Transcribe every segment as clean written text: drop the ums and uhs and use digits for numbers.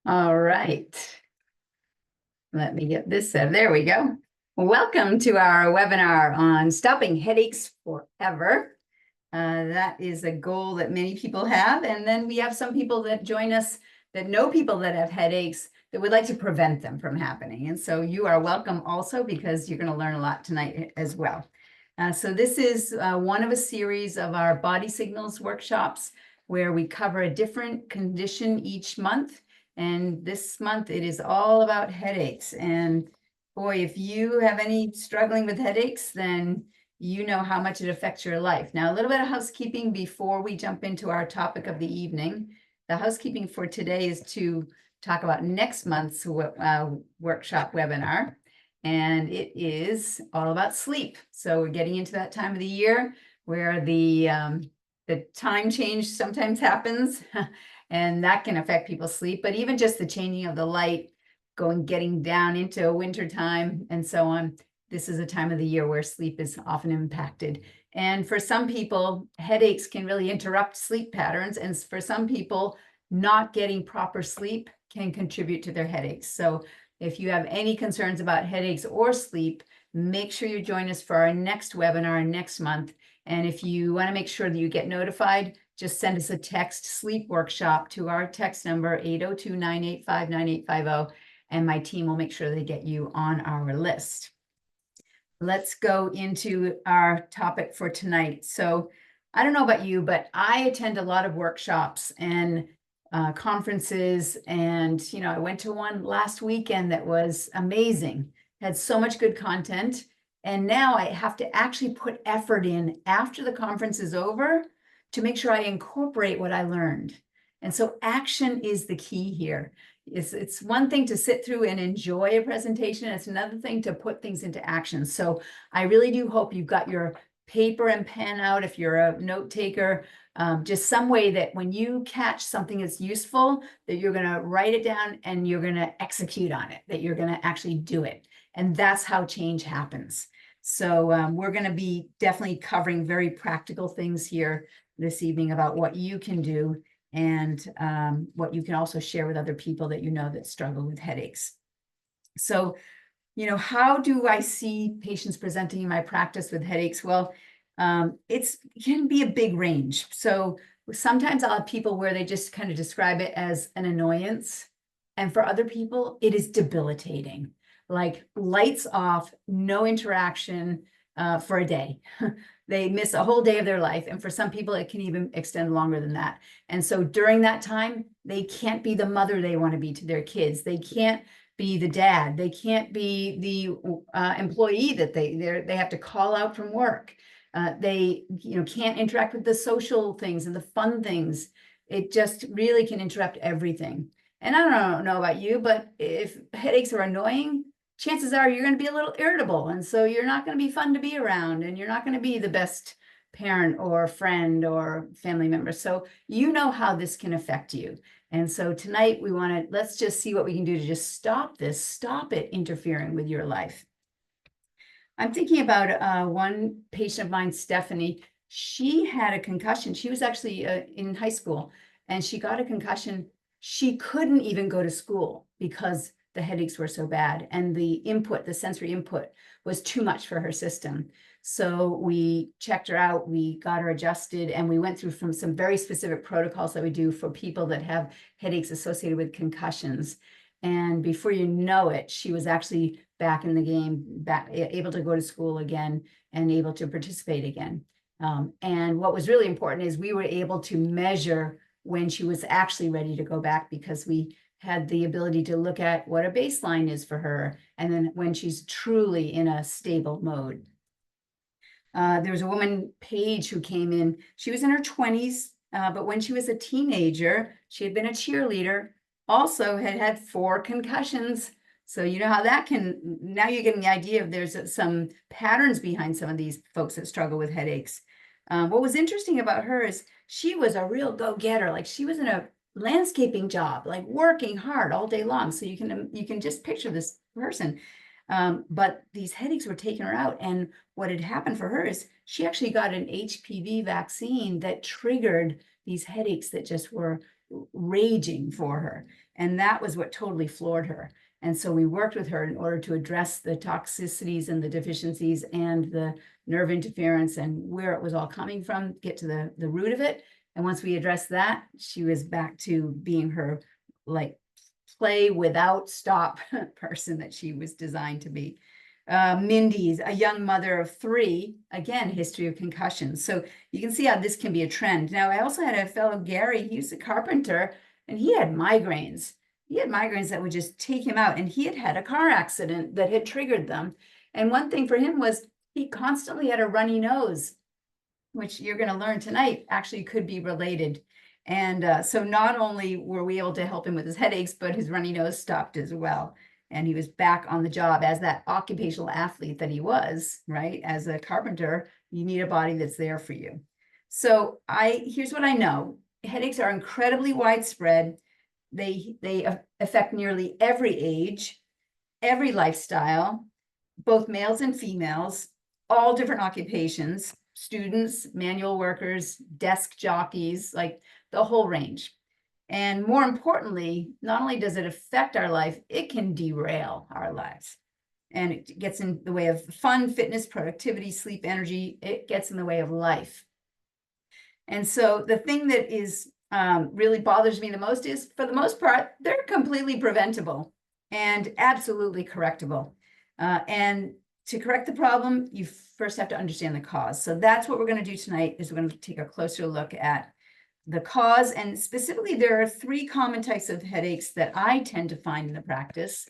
All right. Let me get this set. There we go. Welcome to our webinar on stopping headaches forever. That is a goal that many people have. And then we have some people that join us that know people that have headaches that would like to prevent them from happening. And so you are welcome also, because you're going to learn a lot tonight as well. So this is one of a series of our body signals workshops where we cover a different condition each month. And this month it is all about headaches. And boy, if you have any struggling with headaches, then you know how much it affects your life. Now, a little bit of housekeeping before we jump into our topic of the evening. The housekeeping for today is to talk about next month's workshop webinar. And it is all about sleep. So we're getting into that time of the year where the time change sometimes happens, and that can affect people's sleep. But even just the changing of the light, getting down into winter time and so on, this is a time of the year where sleep is often impacted. And for some people, headaches can really interrupt sleep patterns. And for some people, not getting proper sleep can contribute to their headaches. So if you have any concerns about headaches or sleep, make sure you join us for our next webinar next month. And if you want to make sure that you get notified, just send us a text sleep workshop to our text number 802-985-9850, and my team will make sure they get you on our list. Let's go into our topic for tonight. So I don't know about you, but I attend a lot of workshops and conferences, and I went to one last weekend that was amazing, had so much good content, and now I have to actually put effort in after the conference is over to make sure I incorporate what I learned. And so action is the key here. It's one thing to sit through and enjoy a presentation. It's another thing to put things into action. So I really do hope you've got your paper and pen out if you're a note taker. Just some way that when you catch something that's useful, that you're going to write it down and you're going to execute on it, that you're going to actually do it. And that's how change happens. So we're going to be definitely covering very practical things here this evening about what you can do and what you can also share with other people that you know that struggle with headaches. So, how do I see patients presenting in my practice with headaches? Well, it can be a big range. So sometimes I'll have people where they just kind of describe it as an annoyance. And for other people, it is debilitating, like lights off, no interaction for a day. They miss a whole day of their life. And for some people, it can even extend longer than that. And so during that time, they can't be the mother they want to be to their kids. They can't be the dad. They can't be the employee that they have to call out from work. They can't interact with the social things and the fun things. It just really can interrupt everything. And I don't know about you, but if headaches are annoying, chances are you're going to be a little irritable. And so you're not going to be fun to be around, and you're not going to be the best parent or friend or family member. So you know how this can affect you. And so tonight let's just see what we can do to just stop it interfering with your life. I'm thinking about one patient of mine, Stephanie. She had a concussion. She was actually in high school, and she got a concussion. She couldn't even go to school because the headaches were so bad, and the sensory input was too much for her system. So we checked her out, we got her adjusted, and we went through some very specific protocols that we do for people that have headaches associated with concussions. And before you know it, she was actually back in the game, able to go to school again and able to participate again. And what was really important is we were able to measure when she was actually ready to go back, because we had the ability to look at what a baseline is for her, and then when she's truly in a stable mode. There was a woman, Paige, who came in. She was in her 20s, but when she was a teenager, she had been a cheerleader, also had 4 concussions. So you know how that can, now you're getting the idea of there's some patterns behind some of these folks that struggle with headaches. What was interesting about her is she was a real go-getter. Like, she was in a landscaping job, like working hard all day long. So you can just picture this person. But these headaches were taking her out. And what had happened for her is she actually got an HPV vaccine that triggered these headaches that just were raging for her. And that was what totally floored her. And so we worked with her in order to address the toxicities and the deficiencies and the nerve interference and where it was all coming from, get to the root of it. And once we addressed that, she was back to being her like play without stop person that she was designed to be. Mindy's a young mother of 3, again, history of concussions. So you can see how this can be a trend. Now, I also had a fellow, Gary, he was a carpenter, and he had migraines. He had migraines that would just take him out, and he had had a car accident that had triggered them. And one thing for him was he constantly had a runny nose, which you're going to learn tonight actually could be related. And so not only were we able to help him with his headaches, but his runny nose stopped as well. And he was back on the job as that occupational athlete that he was, right? As a carpenter, you need a body that's there for you. So here's what I know. Headaches are incredibly widespread. They affect nearly every age, every lifestyle, both males and females, all different occupations, students, manual workers, desk jockeys, like the whole range. And more importantly, not only does it affect our life, it can derail our lives. And it gets in the way of fun, fitness, productivity, sleep, energy. It gets in the way of life. And so the thing that is really bothers me the most is, for the most part, they're completely preventable and absolutely correctable. And to correct the problem, you first have to understand the cause. So that's what we're going to do tonight, is we're going to take a closer look at the cause. And specifically, there are 3 common types of headaches that I tend to find in the practice: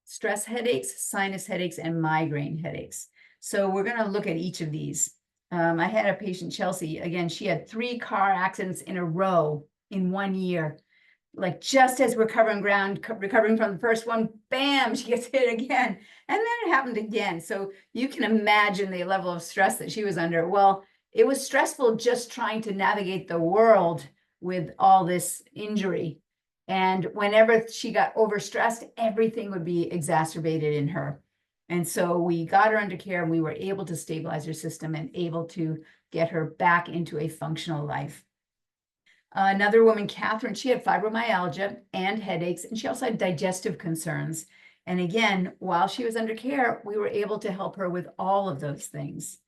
stress headaches, sinus headaches, and migraine headaches. So we're going to look at each of these. I had a patient, Chelsea, again, she had 3 car accidents in a row in 1 year. Like just as we're recovering from the first one, bam, she gets hit again. And then it happened again. So you can imagine the level of stress that she was under. Well, it was stressful just trying to navigate the world with all this injury. And whenever she got overstressed, everything would be exacerbated in her. And so we got her under care, and we were able to stabilize her system and able to get her back into a functional life. Another woman, Catherine, she had fibromyalgia and headaches, and she also had digestive concerns. And again, while she was under care, we were able to help her with all of those things.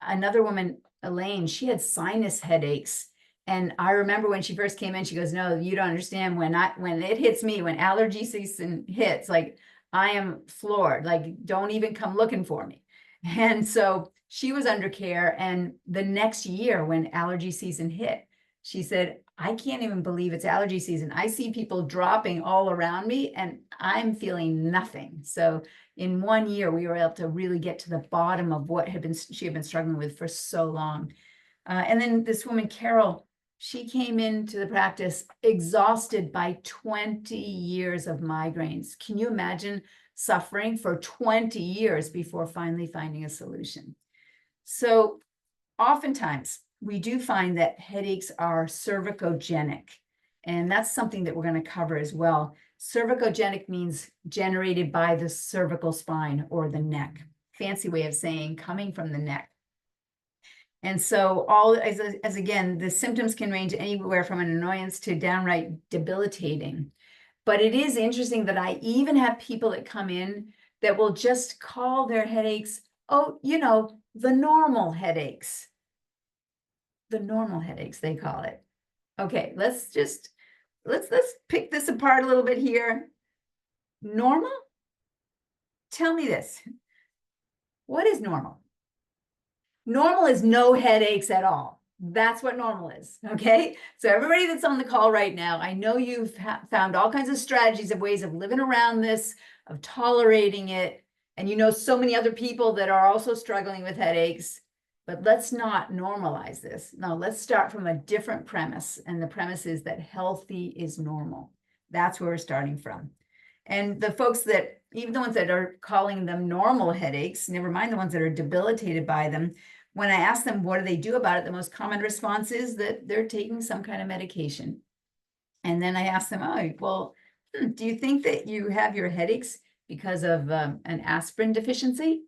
Another woman, Elaine, she had sinus headaches. And I remember when she first came in, she goes, "No, you don't understand. When it hits me, when allergy season hits, like I am floored, like don't even come looking for me." And so she was under care. And the next year when allergy season hit, she said, "I can't even believe it's allergy season. I see people dropping all around me and I'm feeling nothing." So in 1 year, we were able to really get to the bottom of what she had been struggling with for so long. And then this woman, Carol, she came into the practice exhausted by 20 years of migraines. Can you imagine suffering for 20 years before finally finding a solution? So oftentimes, we do find that headaches are cervicogenic, and that's something that we're going to cover as well. Cervicogenic means generated by the cervical spine or the neck. Fancy way of saying coming from the neck. And so as again, the symptoms can range anywhere from an annoyance to downright debilitating. But it is interesting that I even have people that come in that will just call their headaches, oh, the normal headaches. The normal headaches, they call it. Okay, let's pick this apart a little bit here. Normal? Tell me this. What is normal? Normal is no headaches at all. That's what normal is, okay? So everybody that's on the call right now, I know you've found all kinds of strategies of ways of living around this, of tolerating it, and so many other people that are also struggling with headaches. But let's not normalize this. No, let's start from a different premise. And the premise is that healthy is normal. That's where we're starting from. And the folks that, even the ones that are calling them normal headaches, never mind the ones that are debilitated by them, when I ask them what do they do about it, the most common response is that they're taking some kind of medication. And then I ask them, oh, well, do you think that you have your headaches because of an aspirin deficiency?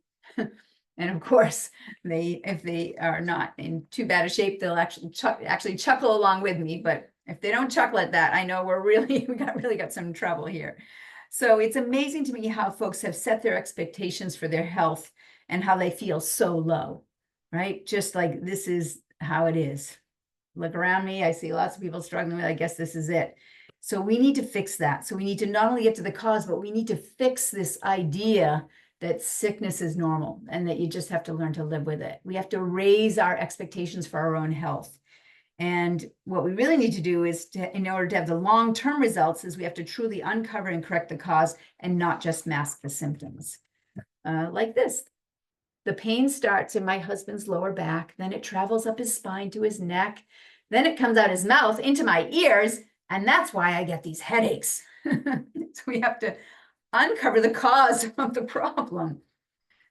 And of course, if they are not in too bad a shape, they'll actually chuckle along with me. But if they don't chuckle at that, I know we really got some trouble here. So it's amazing to me how folks have set their expectations for their health and how they feel so low, right? Just like this is how it is. Look around me, I see lots of people struggling with, I guess this is it. So we need to fix that. So we need to not only get to the cause, but we need to fix this idea that sickness is normal and that you just have to learn to live with it. We have to raise our expectations for our own health. And what we really need to do is in order to have the long-term results is we have to truly uncover and correct the cause and not just mask the symptoms. Like this. The pain starts in my husband's lower back, then it travels up his spine to his neck, then it comes out his mouth into my ears, and that's why I get these headaches. So we have to uncover the cause of the problem.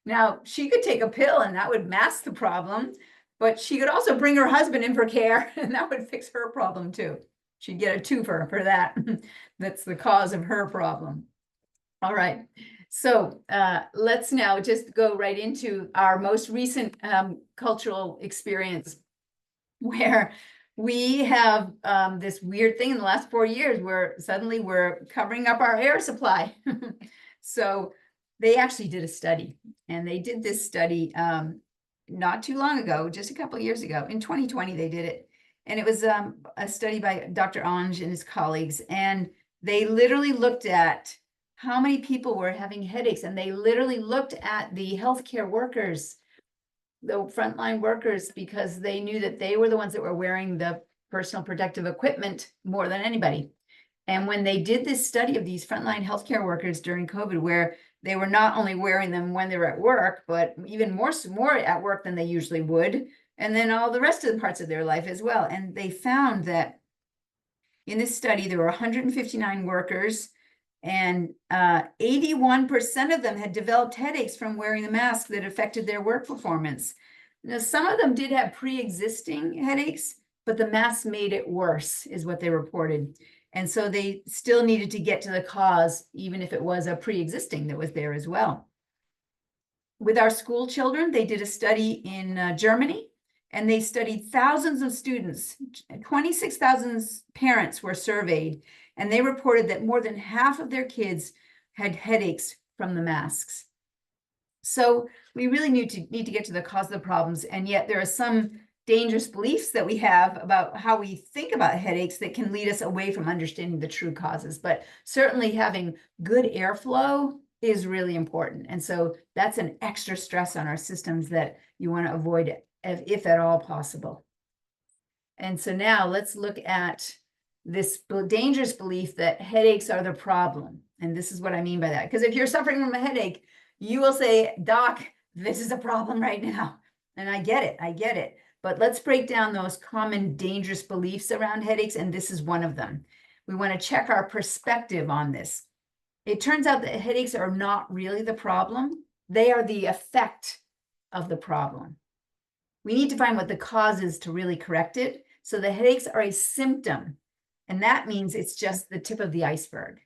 Now, she could take a pill and that would mask the problem, but she could also bring her husband in for care and that would fix her problem too. She'd get a twofer for that. That's the cause of her problem. All right. So let's now just go right into our most recent cultural experience where we have this weird thing in the last 4 years where suddenly we're covering up our air supply. So they actually did a study, and they did this study not too long ago, just a couple of years ago. In 2020, they did it. And it was a study by Dr. Ange and his colleagues. And they literally looked at how many people were having headaches. And they literally looked at the healthcare workers, the frontline workers, because they knew that they were the ones that were wearing the personal protective equipment more than anybody. And when they did this study of these frontline healthcare workers during COVID, where they were not only wearing them when they were at work, but even more at work than they usually would, and then all the rest of the parts of their life as well. And they found that in this study, there were 159 workers, and 81% of them had developed headaches from wearing the mask that affected their work performance. Now, some of them did have pre-existing headaches, but the mask made it worse, is what they reported. And so they still needed to get to the cause, even if it was a pre-existing that was there as well. With our school children, they did a study in Germany, and they studied thousands of students. 26,000 parents were surveyed, and they reported that more than half of their kids had headaches from the masks. So we really need to get to the cause of the problems, and yet there are some dangerous beliefs that we have about how we think about headaches that can lead us away from understanding the true causes. But certainly having good airflow is really important. And so that's an extra stress on our systems that you want to avoid, if at all possible. And so now let's look at this dangerous belief that headaches are the problem. And this is what I mean by that. Because if you're suffering from a headache, you will say, Doc, this is a problem right now. And I get it. But let's break down those common dangerous beliefs around headaches, and this is one of them. We want to check our perspective on this. It turns out that headaches are not really the problem. They are the effect of the problem. We need to find what the cause is to really correct it. So the headaches are a symptom, and that means it's just the tip of the iceberg.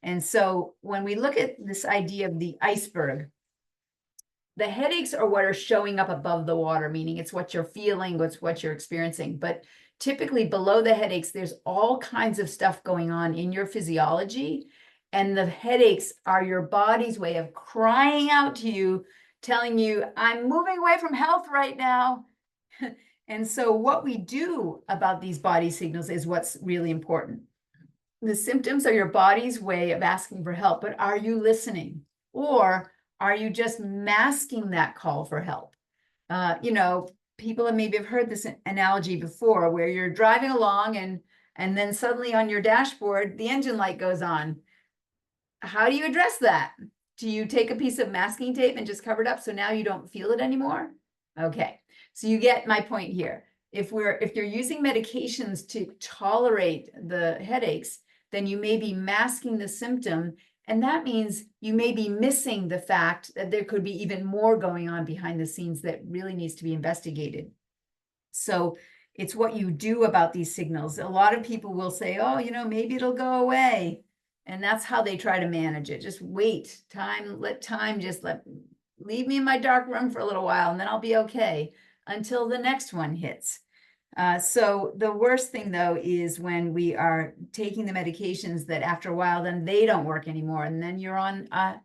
And so when we look at this idea of the iceberg, the headaches are what are showing up above the water, meaning it's what you're feeling, what you're experiencing. But typically below the headaches, there's all kinds of stuff going on in your physiology. And the headaches are your body's way of crying out to you, telling you, I'm moving away from health right now. And so what we do about these body signals is what's really important. The symptoms are your body's way of asking for help, but are you listening? Or are you just masking that call for help? People have maybe heard this analogy before, where you're driving along and then suddenly on your dashboard, the engine light goes on. How do you address that? Do you take a piece of masking tape and just cover it up so now you don't feel it anymore? Okay, so you get my point here. If you're using medications to tolerate the headaches, then you may be masking the symptom. And that means you may be missing the fact that there could be even more going on behind the scenes that really needs to be investigated. So it's what you do about these signals. A lot of people will say, oh, maybe it'll go away. And that's how they try to manage it. Just wait, let leave me in my dark room for a little while and then I'll be okay until the next one hits. So the worst thing though is when we are taking the medications that after a while, then they don't work anymore. And then you're on a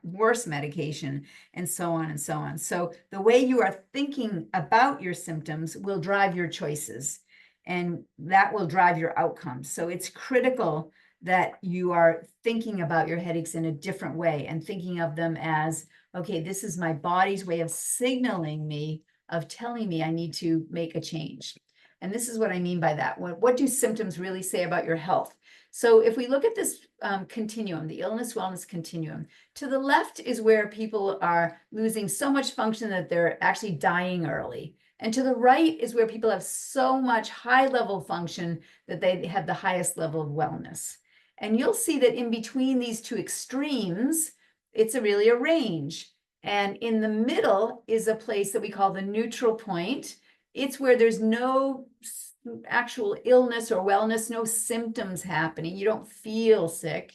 worse medication and so on and so on. So the way you are thinking about your symptoms will drive your choices, and that will drive your outcomes. So it's critical that you are thinking about your headaches in a different way and thinking of them as, okay, this is my body's way of signaling me, of telling me I need to make a change. And this is what I mean by that. What do symptoms really say about your health? So if we look at this continuum, the illness wellness continuum, to the left is where people are losing so much function that they're actually dying early. And to the right is where people have so much high level function that they have the highest level of wellness. And you'll see that in between these two extremes, it's really a range. And in the middle is a place that we call the neutral point. It's where there's no actual illness or wellness, no symptoms happening. You don't feel sick,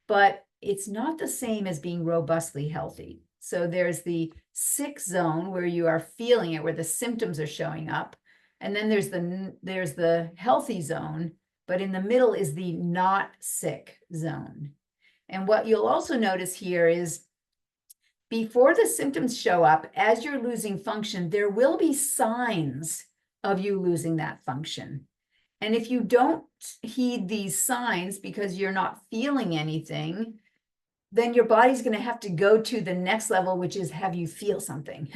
but it's not the same as being robustly healthy. So there's the sick zone where you are feeling it, where the symptoms are showing up. And then there's the healthy zone, but in the middle is the not sick zone. And what you'll also notice here is before the symptoms show up, as you're losing function, there will be signs of you losing that function. And if you don't heed these signs because you're not feeling anything, then your body's going to have to go to the next level, which is have you feel something.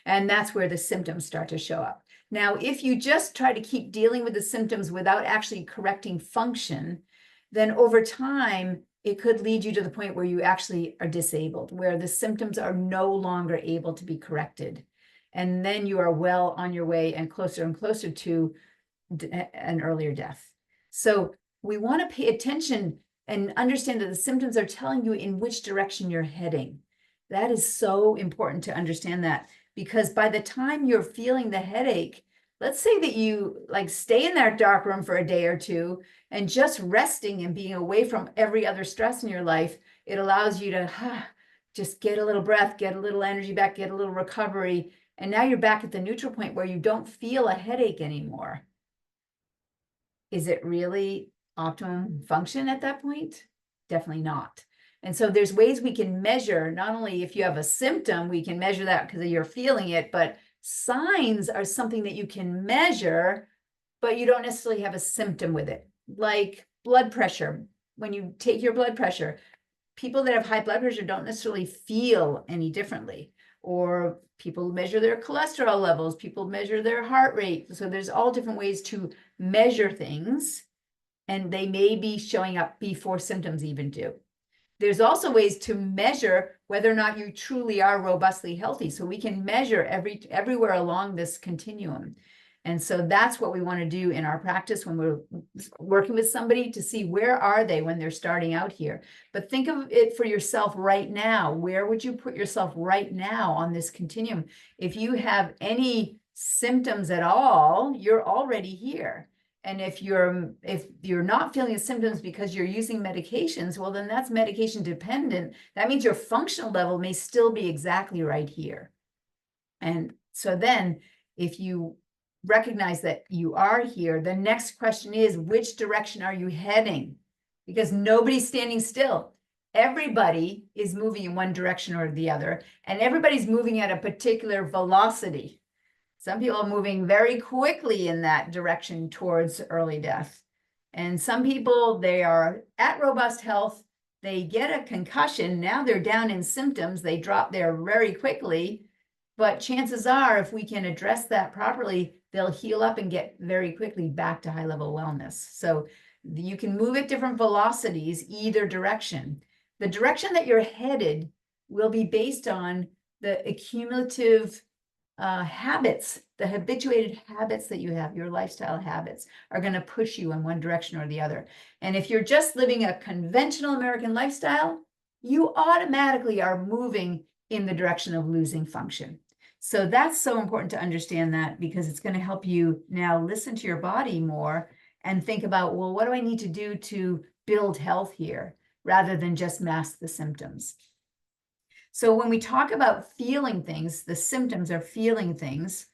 And that's where the symptoms start to show up. Now, if you just try to keep dealing with the symptoms without actually correcting function, then over time, it could lead you to the point where you actually are disabled, where the symptoms are no longer able to be corrected. And then you are well on your way and closer to an earlier death. So we want to pay attention and understand that the symptoms are telling you in which direction you're heading. That is so important to understand that, because by the time you're feeling the headache, let's say that you like stay in that dark room for a day or two and just resting and being away from every other stress in your life, it allows you to just get a little breath, get a little energy back, get a little recovery. And now you're back at the neutral point where you don't feel a headache anymore. Is it really optimum function at that point? Definitely not. And so there's ways we can measure, not only if you have a symptom, we can measure that because you're feeling it, but signs are something that you can measure, but you don't necessarily have a symptom with it. Like blood pressure. When you take your blood pressure, people that have high blood pressure don't necessarily feel any differently. Or people measure their cholesterol levels, people measure their heart rate. So there's all different ways to measure things, and they may be showing up before symptoms even do. There's also ways to measure whether or not you truly are robustly healthy. So we can measure everywhere along this continuum. And so that's what we want to do in our practice when we're working with somebody, to see where are they when they're starting out here. But think of it for yourself right now. Where would you put yourself right now on this continuum? If you have any symptoms at all, you're already here. And if you're not feeling the symptoms because you're using medications, well, then that's medication dependent. That means your functional level may still be exactly right here. And so then if you recognize that you are here, the next question is, which direction are you heading? Because nobody's standing still. Everybody is moving in one direction or the other, and everybody's moving at a particular velocity. Some people are moving very quickly in that direction towards early death. And some people, they are at robust health, they get a concussion, now they're down in symptoms, they drop there very quickly. But chances are, if we can address that properly, they'll heal up and get very quickly back to high level wellness. So you can move at different velocities, either direction. The direction that you're headed will be based on the accumulative habits, the habituated habits that you have, your lifestyle habits are going to push you in one direction or the other. And if you're just living a conventional American lifestyle, you automatically are moving in the direction of losing function. So that's so important to understand that, because it's going to help you now listen to your body more and think about, well, what do I need to do to build health here, rather than just mask the symptoms. So when we talk about feeling things, the symptoms are feeling things.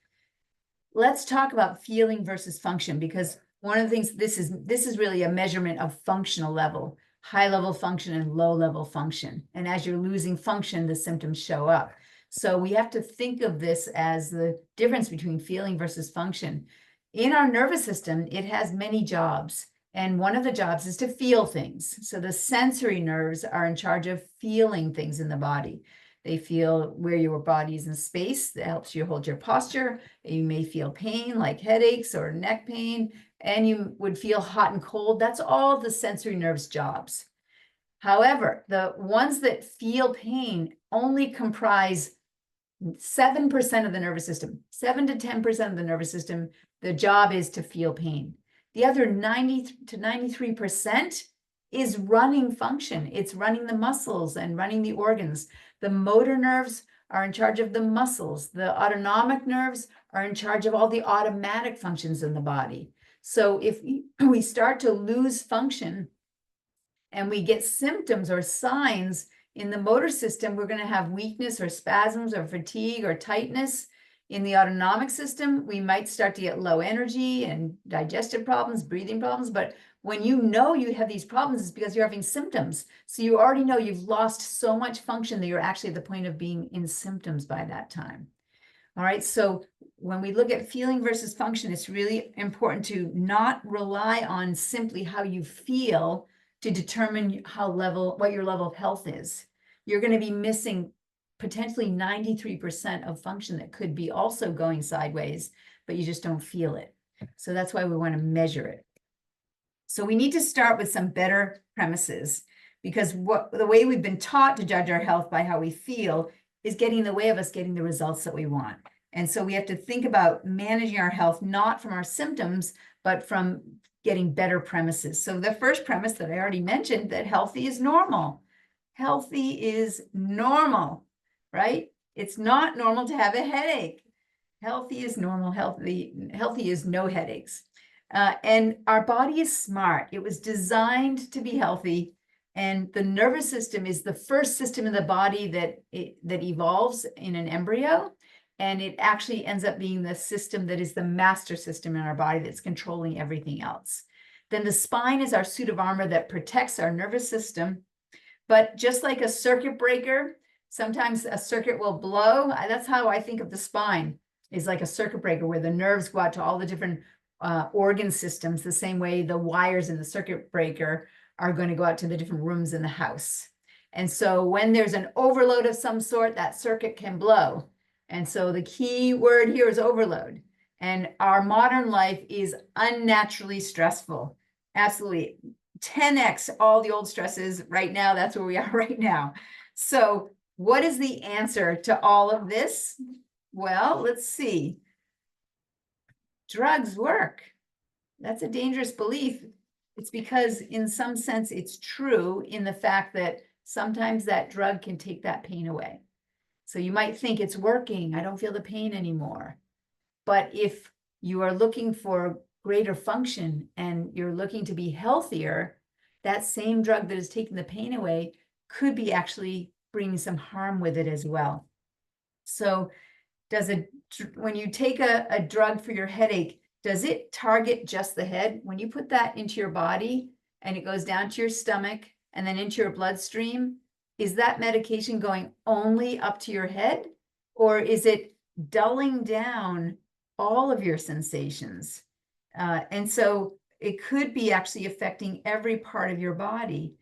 Let's talk about feeling versus function, because one of the things, this is really a measurement of functional level, high level function and low level function. And as you're losing function, the symptoms show up. So we have to think of this as the difference between feeling versus function. In our nervous system, it has many jobs. And one of the jobs is to feel things. So the sensory nerves are in charge of feeling things in the body. They feel where your body is in space. That helps you hold your posture. You may feel pain like headaches or neck pain, and you would feel hot and cold. That's all the sensory nerves' jobs. However, the ones that feel pain only comprise 7% of the nervous system. 7 to 10% of the nervous system, the job is to feel pain. The other 90 to 93% is running function. It's running the muscles and running the organs. The motor nerves are in charge of the muscles. The autonomic nerves are in charge of all the automatic functions in the body. So if we start to lose function and we get symptoms or signs in the motor system, we're going to have weakness or spasms or fatigue or tightness. In the autonomic system, we might start to get low energy and digestive problems, breathing problems. But when you know you have these problems, it's because you're having symptoms. So you already know you've lost so much function that you're actually at the point of being in symptoms by that time. All right, so when we look at feeling versus function, it's really important to not rely on simply how you feel to determine what your level of health is. You're going to be missing potentially 93% of function that could be also going sideways, but you just don't feel it. So that's why we want to measure it. So we need to start with some better premises, because the way we've been taught to judge our health by how we feel is getting in the way of us getting the results that we want. And so we have to think about managing our health, not from our symptoms, but from getting better premises. So the first premise that I already mentioned, that healthy is normal. Healthy is normal, right? It's not normal to have a headache. Healthy is normal. Healthy is no headaches. And our body is smart. It was designed to be healthy. And the nervous system is the first system in the body that evolves in an embryo. And it actually ends up being the system that is the master system in our body that's controlling everything else. Then the spine is our suit of armor that protects our nervous system. But just like a circuit breaker, sometimes a circuit will blow. That's how I think of the spine, is like a circuit breaker where the nerves go out to all the different organ systems, the same way the wires in the circuit breaker are going to go out to the different rooms in the house. And so when there's an overload of some sort, that circuit can blow. And so the key word here is overload. And our modern life is unnaturally stressful. Absolutely. 10x all the old stresses right now. That's where we are right now. So what is the answer to all of this? Well, let's see. Drugs work. That's a dangerous belief. It's because in some sense it's true in the fact that sometimes that drug can take that pain away. So you might think it's working. I don't feel the pain anymore. But if you are looking for greater function and you're looking to be healthier, that same drug that is taking the pain away could be actually bringing some harm with it as well. So when you take a drug for your headache, does it target just the head? When you put that into your body and it goes down to your stomach and then into your bloodstream, is that medication going only up to your head, or is it dulling down all of your sensations? And so it could be actually affecting every part of your body.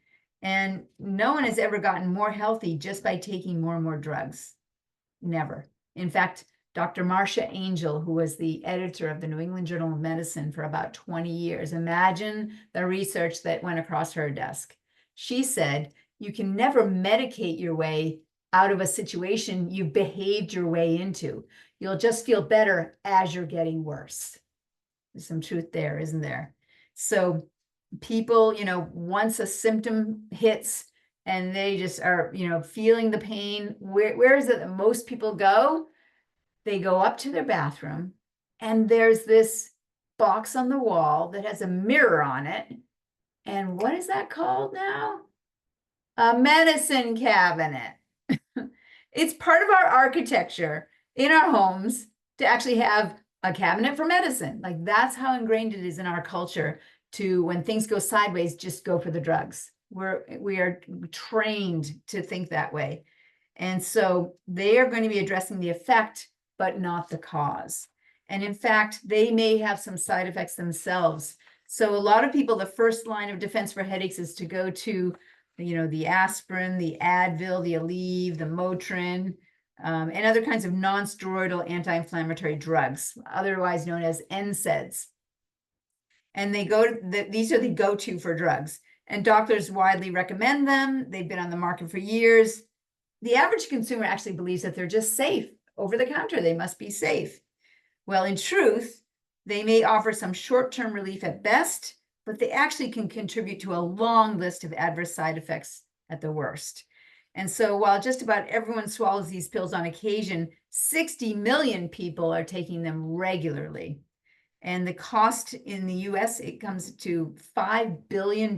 And no one has ever gotten more healthy just by taking more and more drugs. Never. In fact, Dr. Marcia Angel, who was the editor of the New England Journal of Medicine for about 20 years, imagine the research that went across her desk. She said, you can never medicate your way out of a situation you've behaved your way into. You'll just feel better as you're getting worse. There's some truth there, isn't there? So people, once a symptom hits and they just are, feeling the pain, where is it that most people go? They go up to their bathroom and there's this box on the wall that has a mirror on it. And what is that called now? A medicine cabinet. It's part of our architecture in our homes to actually have a cabinet for medicine. Like that's how ingrained it is in our culture to, when things go sideways, just go for the drugs. We are trained to think that way. And so they are going to be addressing the effect, but not the cause. And in fact, they may have some side effects themselves. So a lot of people, the first line of defense for headaches is to go to, the aspirin, the Advil, the Aleve, the Motrin, and other kinds of non-steroidal anti-inflammatory drugs, otherwise known as NSAIDs. And these are the go-to for drugs. And doctors widely recommend them. They've been on the market for years. The average consumer actually believes that they're just safe over the counter. They must be safe. Well, in truth, they may offer some short-term relief at best, but they actually can contribute to a long list of adverse side effects at the worst. And so while just about everyone swallows these pills on occasion, 60 million people are taking them regularly. And the cost in the US, it comes to $5 billion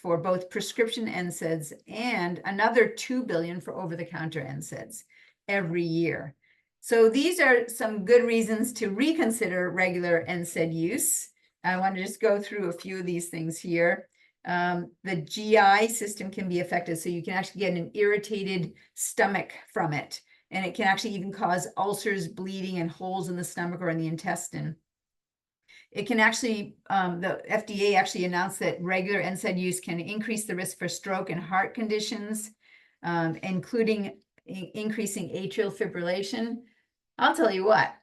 for both prescription NSAIDs and another $2 billion for over-the-counter NSAIDs every year. So these are some good reasons to reconsider regular NSAID use. I want to just go through a few of these things here. The GI system can be affected, so you can actually get an irritated stomach from it. And it can actually even cause ulcers, bleeding, and holes in the stomach or in the intestine. It can actually, the FDA actually announced that regular NSAID use can increase the risk for stroke and heart conditions, including increasing atrial fibrillation. I'll tell you what,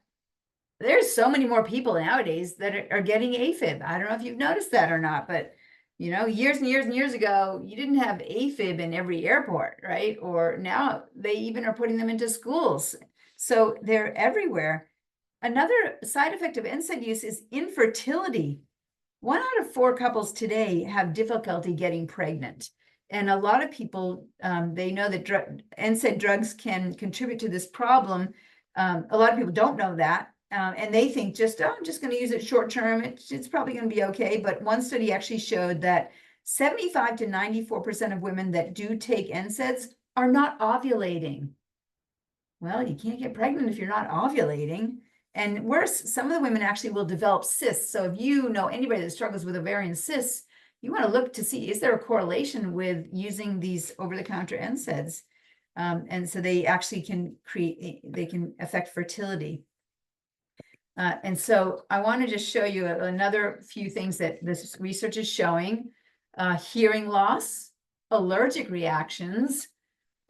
there's so many more people nowadays that are getting AFib. I don't know if you've noticed that or not, but years and years and years ago, you didn't have AFib in every airport, right? Or now they even are putting them into schools. So they're everywhere. Another side effect of NSAID use is infertility. 1 out of 4 couples today have difficulty getting pregnant. And a lot of people, they know that NSAID drugs can contribute to this problem. A lot of people don't know that. And they think I'm just going to use it short term. It's probably going to be okay. But one study actually showed that 75 to 94% of women that do take NSAIDs are not ovulating. Well, you can't get pregnant if you're not ovulating. And worse, some of the women actually will develop cysts. So if you know anybody that struggles with ovarian cysts, you want to look to see, is there a correlation with using these over-the-counter NSAIDs? And so they actually they can affect fertility. And so I want to just show you another few things that this research is showing. Hearing loss, allergic reactions,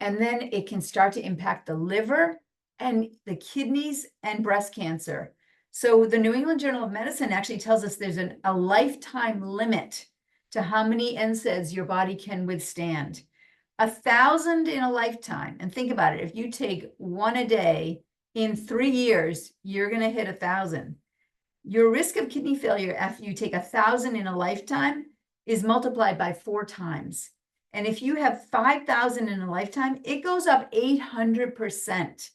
and then it can start to impact the liver and the kidneys and breast cancer. So the New England Journal of Medicine actually tells us there's a lifetime limit to how many NSAIDs your body can withstand. 1,000 in a lifetime. And think about it, if you take 1 a day, in 3 years, you're going to hit 1,000. Your risk of kidney failure after you take 1,000 in a lifetime is multiplied by 4 times. And if you have 5,000 in a lifetime, it goes up 800%.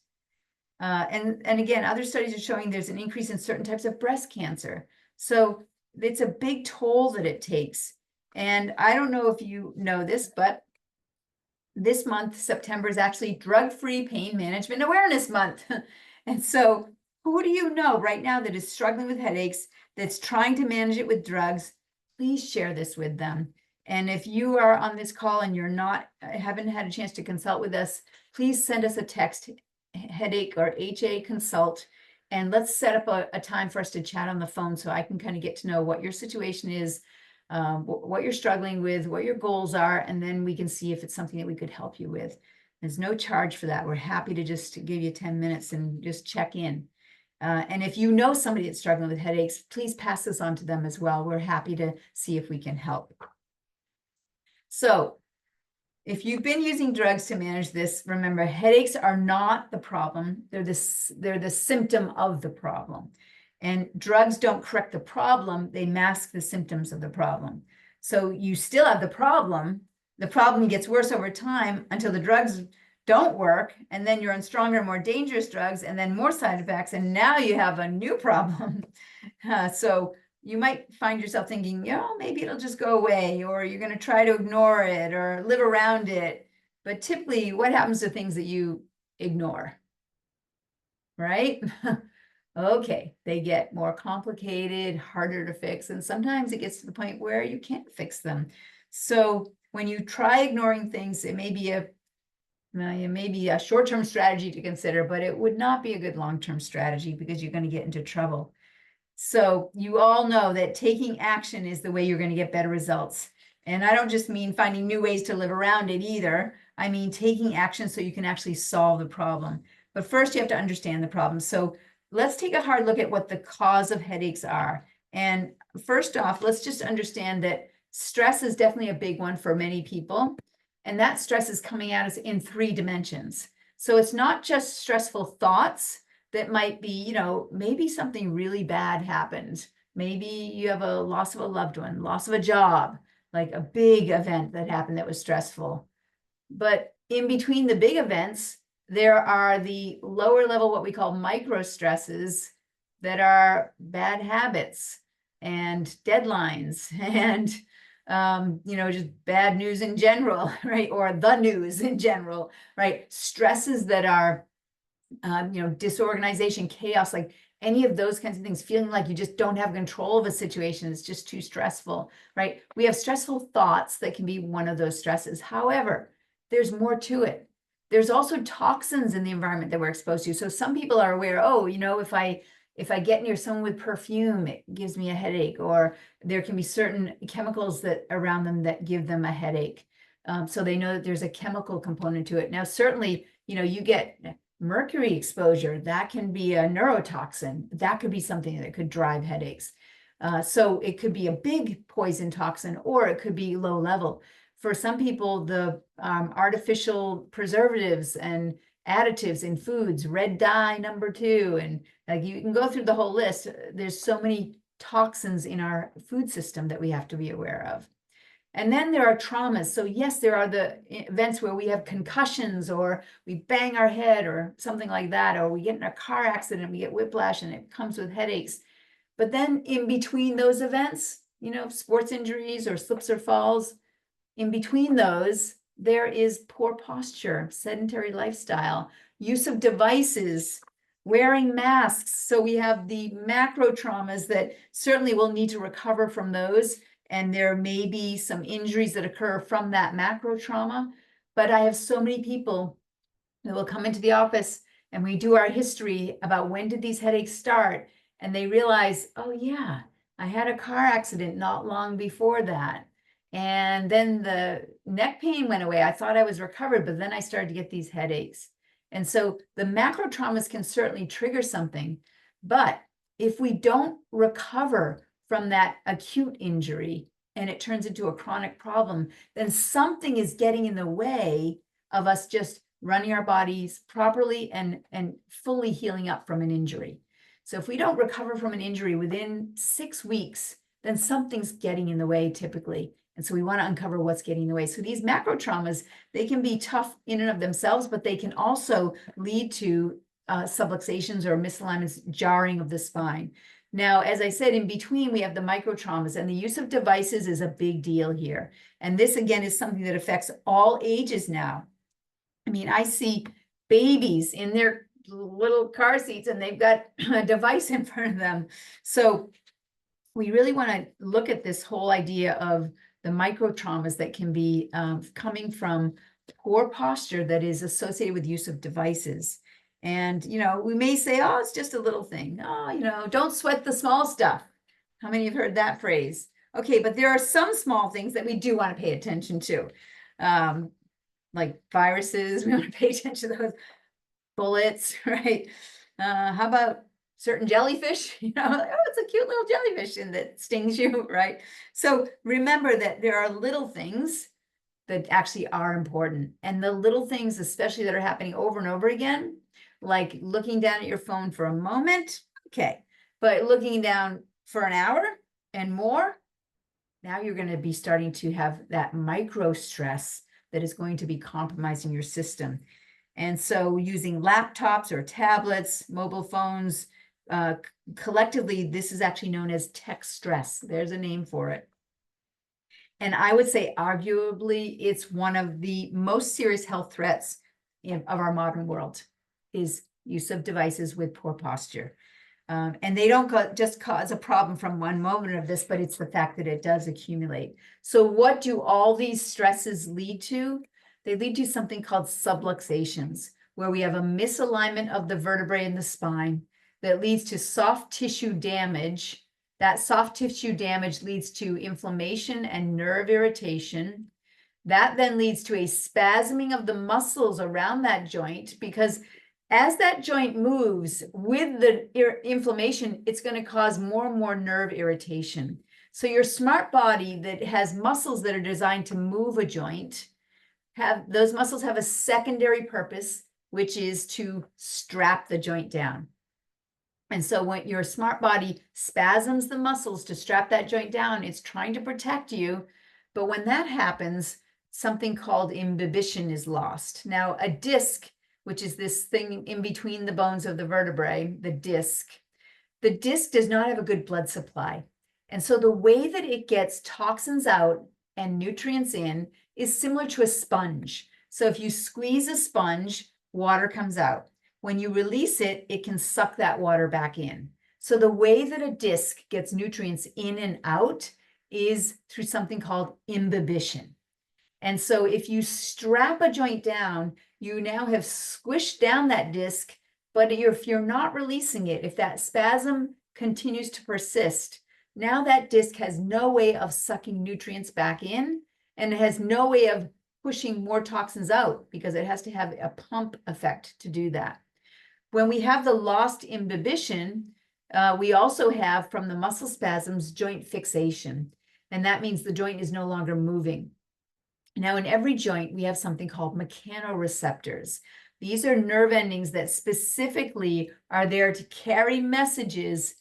And again, other studies are showing there's an increase in certain types of breast cancer. So it's a big toll that it takes. And I don't know if you know this, but this month, September, is actually Drug-Free Pain Management Awareness Month. And so who do you know right now that is struggling with headaches, that's trying to manage it with drugs? Please share this with them. And if you are on this call and haven't had a chance to consult with us, please send us a text, headache or HA consult, and let's set up a time for us to chat on the phone so I can kind of get to know what your situation is, what you're struggling with, what your goals are, and then we can see if it's something that we could help you with. There's no charge for that. We're happy to just give you 10 minutes and just check in. And if you know somebody that's struggling with headaches, please pass this on to them as well. We're happy to see if we can help. So if you've been using drugs to manage this, remember, headaches are not the problem. They're the symptom of the problem. And drugs don't correct the problem. They mask the symptoms of the problem. So you still have the problem. The problem gets worse over time until the drugs don't work. And then you're on stronger, more dangerous drugs, and then more side effects. And now you have a new problem. So you might find yourself thinking, maybe it'll just go away, or you're going to try to ignore it or live around it. But typically what happens to things that you ignore, right? Okay, they get more complicated, harder to fix, and sometimes it gets to the point where you can't fix them. So when you try ignoring things, it may be a short-term strategy to consider, but it would not be a good long-term strategy because you're going to get into trouble. So you all know that taking action is the way you're going to get better results. And I don't just mean finding new ways to live around it either. I mean taking action so you can actually solve the problem. But first you have to understand the problem. So let's take a hard look at what the cause of headaches are. And first off, let's just understand that stress is definitely a big one for many people. And that stress is coming at us in 3 dimensions. So it's not just stressful thoughts that might be, maybe something really bad happened. Maybe you have a loss of a loved one, loss of a job, like a big event that happened that was stressful. But in between the big events, there are the lower level, what we call micro stresses that are bad habits and deadlines and, just bad news in general, right? Or the news in general, right? Stresses that are, disorganization, chaos, like any of those kinds of things, feeling like you just don't have control of a situation. It's just too stressful, right? We have stressful thoughts that can be one of those stresses. However, there's more to it. There's also toxins in the environment that we're exposed to. So some people are aware, if I get near someone with perfume, it gives me a headache, or there can be certain chemicals that around them that give them a headache. So they know that there's a chemical component to it. Now, certainly, you get mercury exposure, that can be a neurotoxin. That could be something that could drive headaches. So it could be a big poison toxin, or it could be low level. For some people, the artificial preservatives and additives in foods, red dye number 2, and like you can go through the whole list. There's so many toxins in our food system that we have to be aware of. And then there are traumas. So yes, there are the events where we have concussions, or we bang our head or something like that, or we get in a car accident, we get whiplash, and it comes with headaches. But then in between those events, sports injuries or slips or falls, in between those, there is poor posture, sedentary lifestyle, use of devices, wearing masks. So we have the macro traumas that certainly we'll need to recover from those. And there may be some injuries that occur from that macro trauma. But I have so many people that will come into the office and we do our history about when did these headaches start. And they realize, oh yeah, I had a car accident not long before that. And then the neck pain went away. I thought I was recovered, but then I started to get these headaches. And so the macro traumas can certainly trigger something. But if we don't recover from that acute injury and it turns into a chronic problem, then something is getting in the way of us just running our bodies properly and fully healing up from an injury. So if we don't recover from an injury within 6 weeks, then something's getting in the way typically. And so we want to uncover what's getting in the way. So these macro traumas, they can be tough in and of themselves, but they can also lead to subluxations or misalignments, jarring of the spine. Now, as I said, in between, we have the micro traumas, and the use of devices is a big deal here. And this, again, is something that affects all ages now. I mean, I see babies in their little car seats and they've got a device in front of them. So we really want to look at this whole idea of the micro traumas that can be coming from poor posture that is associated with use of devices. And, we may say, oh, it's just a little thing. Oh, don't sweat the small stuff. How many have heard that phrase? Okay, but there are some small things that we do want to pay attention to. Like viruses, we want to pay attention to those. Bullets, right? How about certain jellyfish? It's a cute little jellyfish and that stings you, right? So remember that there are little things that actually are important. And the little things, especially that are happening over and over again, like looking down at your phone for a moment, okay. But looking down for an hour and more, now you're going to be starting to have that micro stress that is going to be compromising your system. And so using laptops or tablets, mobile phones, collectively, this is actually known as tech stress. There's a name for it. And I would say arguably it's one of the most serious health threats of our modern world. is use of devices with poor posture. And they don't just cause a problem from one moment of this, but it's the fact that it does accumulate. So what do all these stresses lead to? They lead to something called subluxations, where we have a misalignment of the vertebrae in the spine that leads to soft tissue damage. That soft tissue damage leads to inflammation and nerve irritation. That then leads to a spasming of the muscles around that joint, because as that joint moves with the inflammation, it's going to cause more and more nerve irritation. So your smart body that has muscles that are designed to move a joint, those muscles have a secondary purpose, which is to strap the joint down. And so when your smart body spasms the muscles to strap that joint down, it's trying to protect you. But when that happens, something called imbibition is lost. Now, a disc, which is this thing in between the bones of the vertebrae, the disc does not have a good blood supply. And so the way that it gets toxins out and nutrients in is similar to a sponge. So if you squeeze a sponge, water comes out. When you release it, it can suck that water back in. So the way that a disc gets nutrients in and out is through something called imbibition. And so if you strap a joint down, you now have squished down that disc, but if you're not releasing it, if that spasm continues to persist, now that disc has no way of sucking nutrients back in, and it has no way of pushing more toxins out, because it has to have a pump effect to do that. When we have the lost imbibition, we also have, from the muscle spasms, joint fixation. And that means the joint is no longer moving. Now, in every joint, we have something called mechanoreceptors. These are nerve endings that specifically are there to carry messages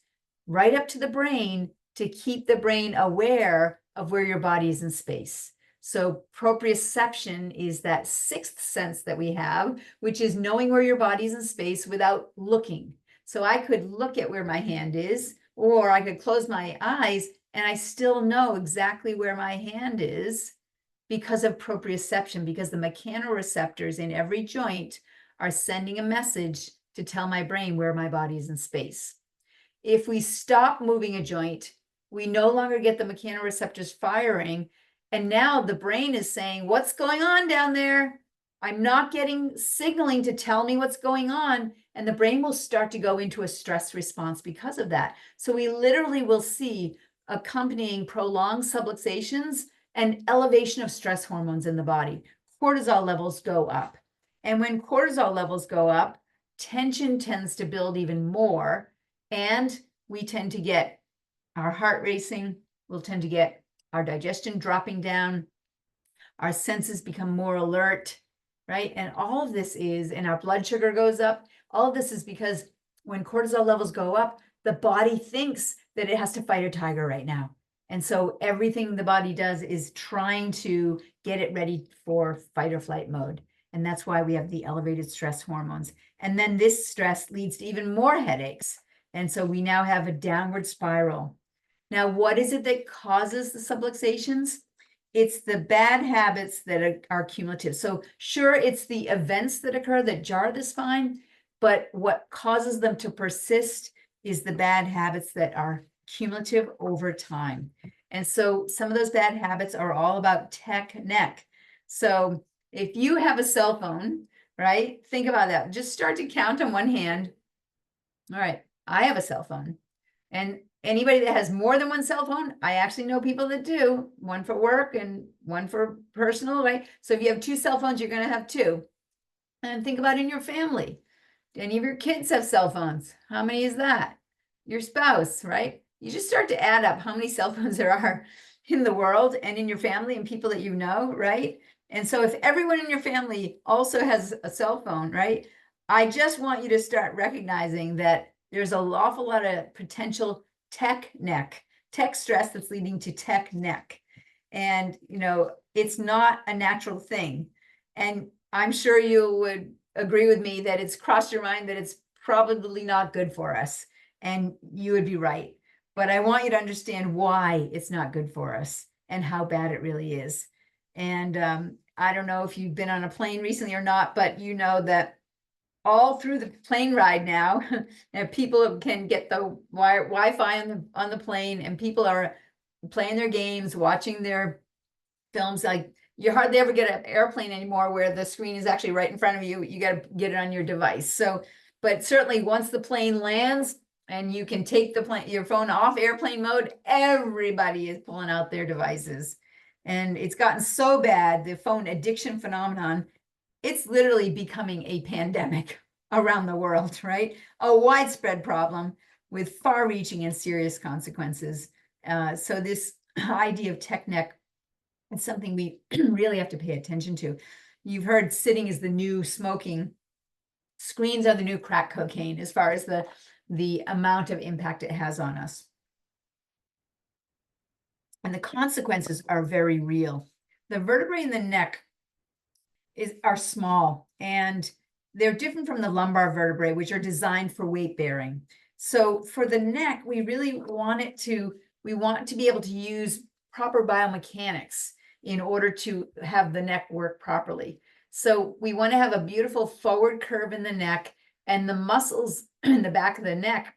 right up to the brain to keep the brain aware of where your body is in space. So proprioception is that sixth sense that we have, which is knowing where your body's in space without looking. So I could look at where my hand is, or I could close my eyes and I still know exactly where my hand is, because of proprioception, because the mechanoreceptors in every joint are sending a message to tell my brain where my body is in space. If we stop moving a joint, we no longer get the mechanoreceptors firing. And now the brain is saying, what's going on down there? I'm not getting signaling to tell me what's going on. And the brain will start to go into a stress response because of that. So we literally will see accompanying prolonged subluxations and elevation of stress hormones in the body. Cortisol levels go up. And when cortisol levels go up, tension tends to build even more. And we tend to get our heart racing, we'll tend to get our digestion dropping down, our senses become more alert, right? And all of this is, and our blood sugar goes up. All of this is because when cortisol levels go up, the body thinks that it has to fight a tiger right now. And so everything the body does is trying to get it ready for fight or flight mode. And that's why we have the elevated stress hormones. And then this stress leads to even more headaches. And so we now have a downward spiral. Now, what is it that causes the subluxations? It's the bad habits that are cumulative. So sure, it's the events that occur that jar the spine, but what causes them to persist is the bad habits that are cumulative over time. And so some of those bad habits are all about tech neck. So if you have a cell phone, right, think about that. Just start to count on one hand. All right, I have a cell phone. And anybody that has more than one cell phone, I actually know people that do, one for work and one for personal, right? So if you have two cell phones, you're going to have two. And think about in your family. Do any of your kids have cell phones? How many is that? Your spouse, right? You just start to add up how many cell phones there are in the world and in your family and people that you know, right? And so if everyone in your family also has a cell phone, right? I just want you to start recognizing that there's an awful lot of potential tech stress that's leading to tech neck. And, you know, it's not a natural thing. And I'm sure you would agree with me that it's crossed your mind that it's probably not good for us. And you would be right. But I want you to understand why it's not good for us and how bad it really is. And I don't know if you've been on a plane recently or not, but you know that all through the plane ride now. And people can get the Wi-Fi on the plane, and people are playing their games, watching their films. Like, you hardly ever get an airplane anymore where the screen is actually right in front of you. You got to get it on your device. So, but certainly once the plane lands and you can take your phone off airplane mode, everybody is pulling out their devices. And it's gotten so bad, the phone addiction phenomenon, it's literally becoming a pandemic around the world, right? A widespread problem with far-reaching and serious consequences. So this idea of tech neck, it's something we really have to pay attention to. You've heard sitting is the new smoking. Screens are the new crack cocaine as far as the amount of impact it has on us. And the consequences are very real. The vertebrae in the neck are small, and they're different from the lumbar vertebrae, which are designed for weight bearing. So for the neck, we really want to be able to use proper biomechanics in order to have the neck work properly. So we want to have a beautiful forward curve in the neck, and the muscles in the back of the neck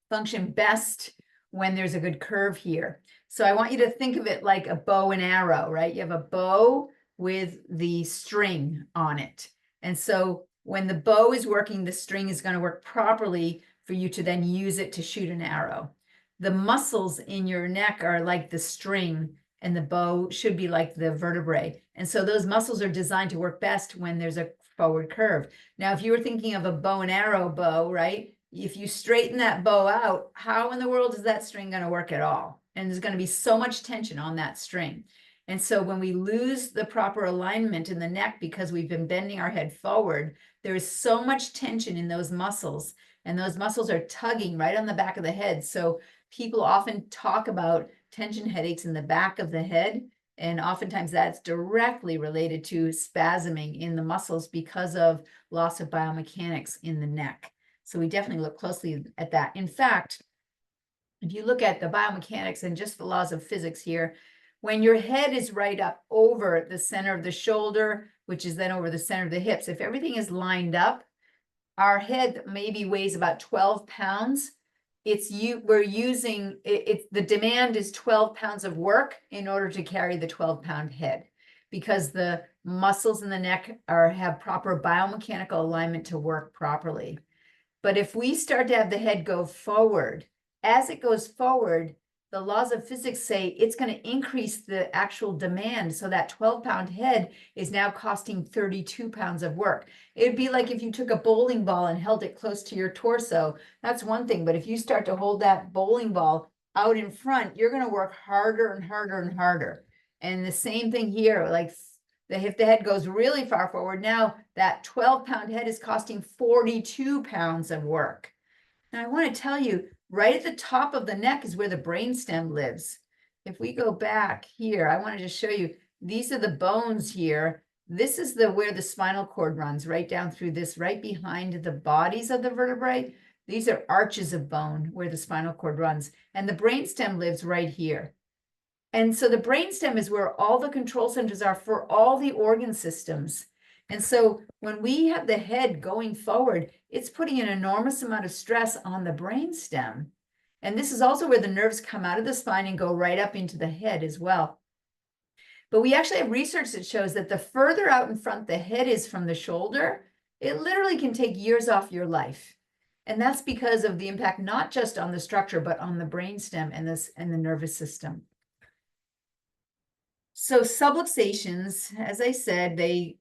function best when there's a good curve here. So I want you to think of it like a bow and arrow, right? You have a bow with the string on it. And so when the bow is working, the string is going to work properly for you to then use it to shoot an arrow. The muscles in your neck are like the string, and the bow should be like the vertebrae. And so those muscles are designed to work best when there's a forward curve. Now, if you were thinking of a bow and arrow bow, right? If you straighten that bow out, how in the world is that string going to work at all? And there's going to be so much tension on that string. And so when we lose the proper alignment in the neck because we've been bending our head forward, there is so much tension in those muscles, and those muscles are tugging right on the back of the head. So people often talk about tension headaches in the back of the head, and oftentimes that's directly related to spasming in the muscles because of loss of biomechanics in the neck. So we definitely look closely at that. In fact, if you look at the biomechanics and just the laws of physics here, when your head is right up over the center of the shoulder, which is then over the center of the hips, if everything is lined up, our head maybe weighs about 12 pounds. We're using it, the demand is 12 pounds of work in order to carry the 12-pound head, because the muscles in the neck have proper biomechanical alignment to work properly. But if we start to have the head go forward, as it goes forward, the laws of physics say it's going to increase the actual demand. So that 12-pound head is now costing 32 pounds of work. It'd be like if you took a bowling ball and held it close to your torso. That's one thing. But if you start to hold that bowling ball out in front, you're going to work harder and harder and harder. And the same thing here, like if the head goes really far forward, now that 12-pound head is costing 42 pounds of work. Now I want to tell you, right at the top of the neck is where the brainstem lives. If we go back here, I wanted to show you, these are the bones here. This is where the spinal cord runs, right down through this, right behind the bodies of the vertebrae. These are arches of bone where the spinal cord runs, and the brainstem lives right here. And so the brainstem is where all the control centers are for all the organ systems. And so when we have the head going forward, it's putting an enormous amount of stress on the brainstem. And this is also where the nerves come out of the spine and go right up into the head as well. But we actually have research that shows that the further out in front the head is from the shoulder, it literally can take years off your life. And that's because of the impact, not just on the structure, but on the brainstem and the nervous system. So subluxations, as I said, they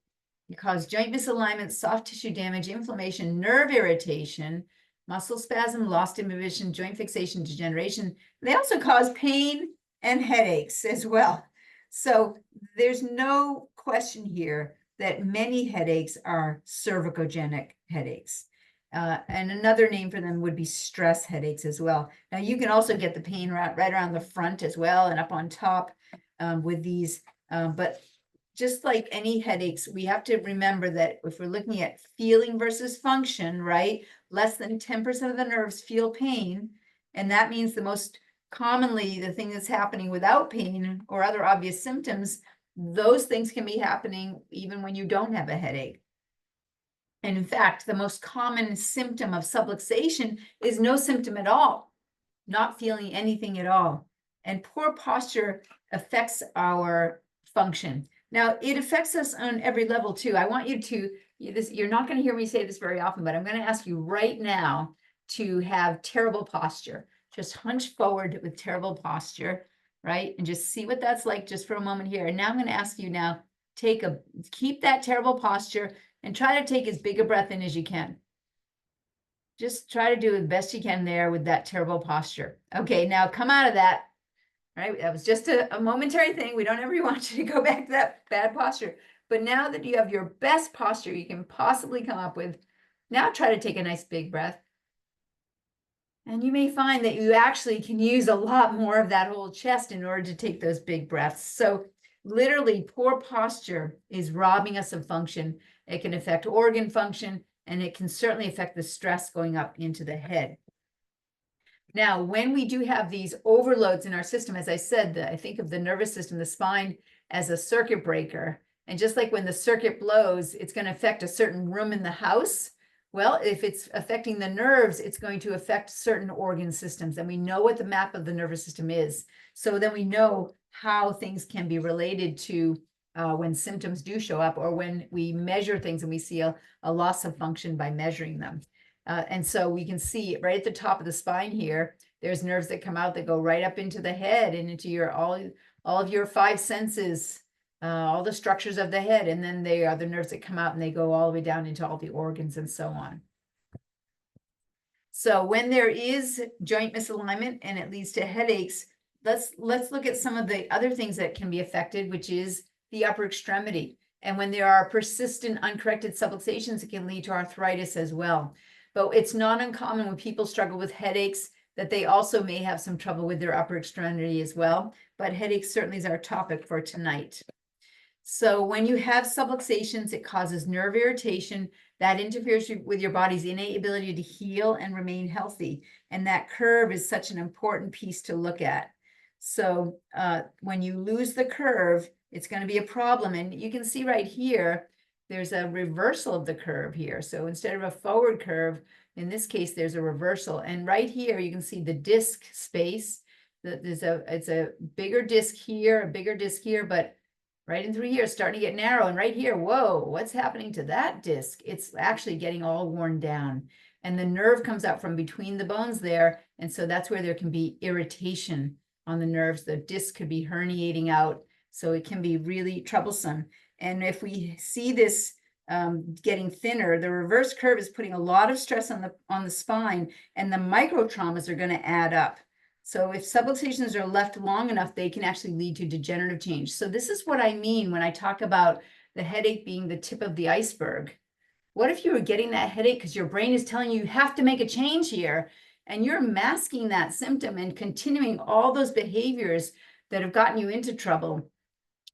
cause joint misalignment, soft tissue damage, inflammation, nerve irritation, muscle spasm, lost inhibition, joint fixation, degeneration. They also cause pain and headaches as well. So there's no question here that many headaches are cervicogenic headaches. And another name for them would be stress headaches as well. Now you can also get the pain right around the front as well and up on top with these, but just like any headaches, we have to remember that if we're looking at feeling versus function, right? Less than 10% of the nerves feel pain. And that means the most commonly, the thing that's happening without pain or other obvious symptoms, those things can be happening even when you don't have a headache. And in fact, the most common symptom of subluxation is no symptom at all, not feeling anything at all. And poor posture affects our function. Now, it affects us on every level too. I want you to, you're not going to hear me say this very often, but I'm going to ask you right now to have terrible posture. Just hunch forward with terrible posture, right? And just see what that's like just for a moment here. And now I'm going to ask you now, keep that terrible posture and try to take as big a breath in as you can. Just try to do the best you can there with that terrible posture. Okay, now come out of that. Right, that was just a momentary thing. We don't ever want you to go back to that bad posture. But now that you have your best posture you can possibly come up with, now try to take a nice big breath. And you may find that you actually can use a lot more of that whole chest in order to take those big breaths. So literally, poor posture is robbing us of function. It can affect organ function, and it can certainly affect the stress going up into the head. Now, when we do have these overloads in our system, as I said, I think of the nervous system, the spine, as a circuit breaker. And just like when the circuit blows, it's going to affect a certain room in the house. Well, if it's affecting the nerves, it's going to affect certain organ systems. And we know what the map of the nervous system is. So then we know how things can be related to when symptoms do show up, or when we measure things and we see a loss of function by measuring them. And so we can see right at the top of the spine here, there's nerves that come out that go right up into the head and into your all of your five senses, all the structures of the head. And then they are the nerves that come out and they go all the way down into all the organs and so on. So when there is joint misalignment and it leads to headaches, let's look at some of the other things that can be affected, which is the upper extremity. And when there are persistent uncorrected subluxations, it can lead to arthritis as well. But it's not uncommon when people struggle with headaches that they also may have some trouble with their upper extremity as well. But headaches certainly is our topic for tonight. So when you have subluxations, it causes nerve irritation that interferes with your body's innate ability to heal and remain healthy. And that curve is such an important piece to look at. So when you lose the curve, it's going to be a problem. And you can see right here, there's a reversal of the curve here. So instead of a forward curve, in this case, there's a reversal. And right here, you can see the disc space. It's a bigger disc here, a bigger disc here, but right in through here, it's starting to get narrow. And right here, whoa, what's happening to that disc? It's actually getting all worn down. And the nerve comes out from between the bones there. And so that's where there can be irritation on the nerves. The disc could be herniating out. So it can be really troublesome. And if we see this getting thinner, the reverse curve is putting a lot of stress on the spine, and the micro traumas are going to add up. So if subluxations are left long enough, they can actually lead to degenerative change. So this is what I mean when I talk about the headache being the tip of the iceberg. What if you were getting that headache because your brain is telling you have to make a change here, and you're masking that symptom and continuing all those behaviors that have gotten you into trouble?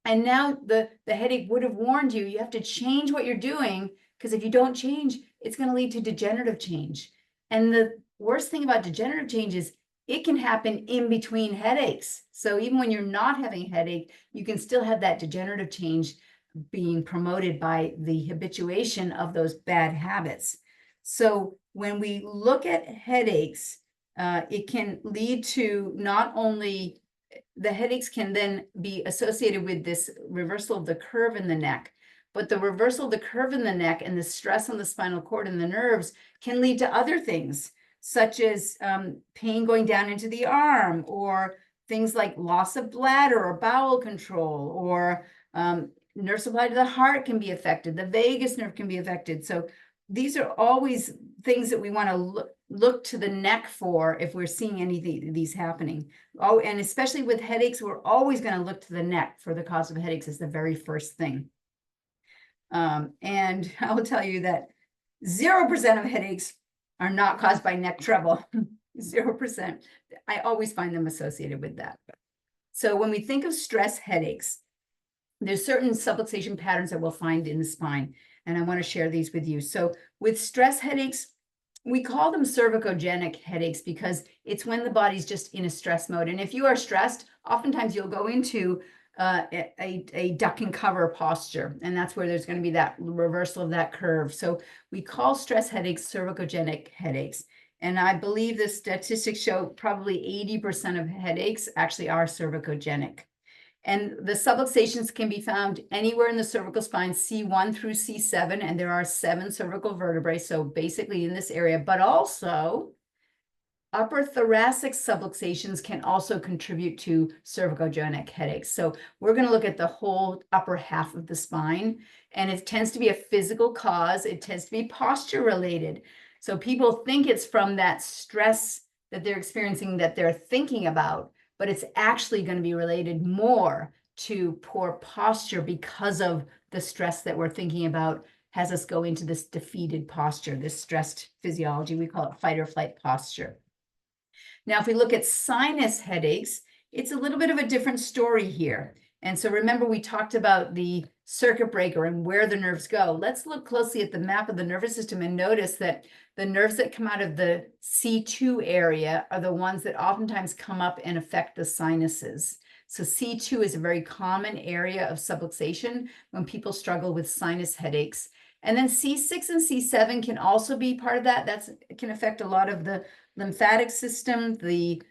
And now the headache would have warned you, you have to change what you're doing, because if you don't change, it's going to lead to degenerative change. And the worst thing about degenerative change is it can happen in between headaches. So even when you're not having a headache, you can still have that degenerative change being promoted by the habituation of those bad habits. So when we look at headaches, it can lead to not only the headaches can then be associated with this reversal of the curve in the neck, but the reversal of the curve in the neck and the stress on the spinal cord and the nerves can lead to other things, such as pain going down into the arm, or things like loss of bladder or bowel control, or nerve supply to the heart can be affected. The vagus nerve can be affected. So these are always things that we want to look to the neck for if we're seeing any of these happening. Oh, and especially with headaches, we're always going to look to the neck for the cause of headaches as the very first thing. And I will tell you that 0% of headaches are not caused by neck trouble. 0%. I always find them associated with that. So when we think of stress headaches, there's certain subluxation patterns that we'll find in the spine, and I want to share these with you. So with stress headaches, we call them cervicogenic headaches because it's when the body's just in a stress mode. And if you are stressed, oftentimes you'll go into a duck and cover posture. And that's where there's going to be that reversal of that curve. So we call stress headaches cervicogenic headaches. And I believe the statistics show probably 80% of headaches actually are cervicogenic. And the subluxations can be found anywhere in the cervical spine, C1 through C7, and there are 7 cervical vertebrae, so basically in this area, but also upper thoracic subluxations can also contribute to cervicogenic headaches. So we're going to look at the whole upper half of the spine, and it tends to be a physical cause. It tends to be posture related. So people think it's from that stress that they're experiencing that they're thinking about, but it's actually going to be related more to poor posture because of the stress that we're thinking about has us go into this defeated posture, this stressed physiology. We call it fight or flight posture. Now, if we look at sinus headaches, it's a little bit of a different story here. And so remember, we talked about the circuit breaker and where the nerves go. Let's look closely at the map of the nervous system and notice that the nerves that come out of the C2 area are the ones that oftentimes come up and affect the sinuses. So C2 is a very common area of subluxation when people struggle with sinus headaches. And then C6 and C7 can also be part of that. That can affect a lot of the lymphatic system. The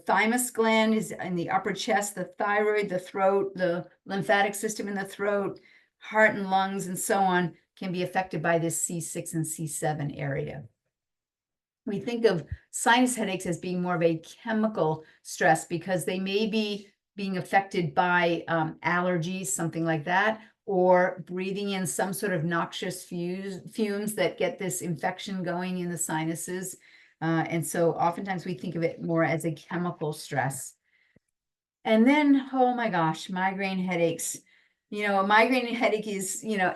thymus gland is in the upper chest, the thyroid, the throat, the lymphatic system in the throat, heart and lungs, and so on can be affected by this C6 and C7 area. We think of sinus headaches as being more of a chemical stress because they may be being affected by allergies, something like that, or breathing in some sort of noxious fumes that get this infection going in the sinuses. And so oftentimes we think of it more as a chemical stress. And then, oh my gosh, migraine headaches. You know, a migraine headache is, you know,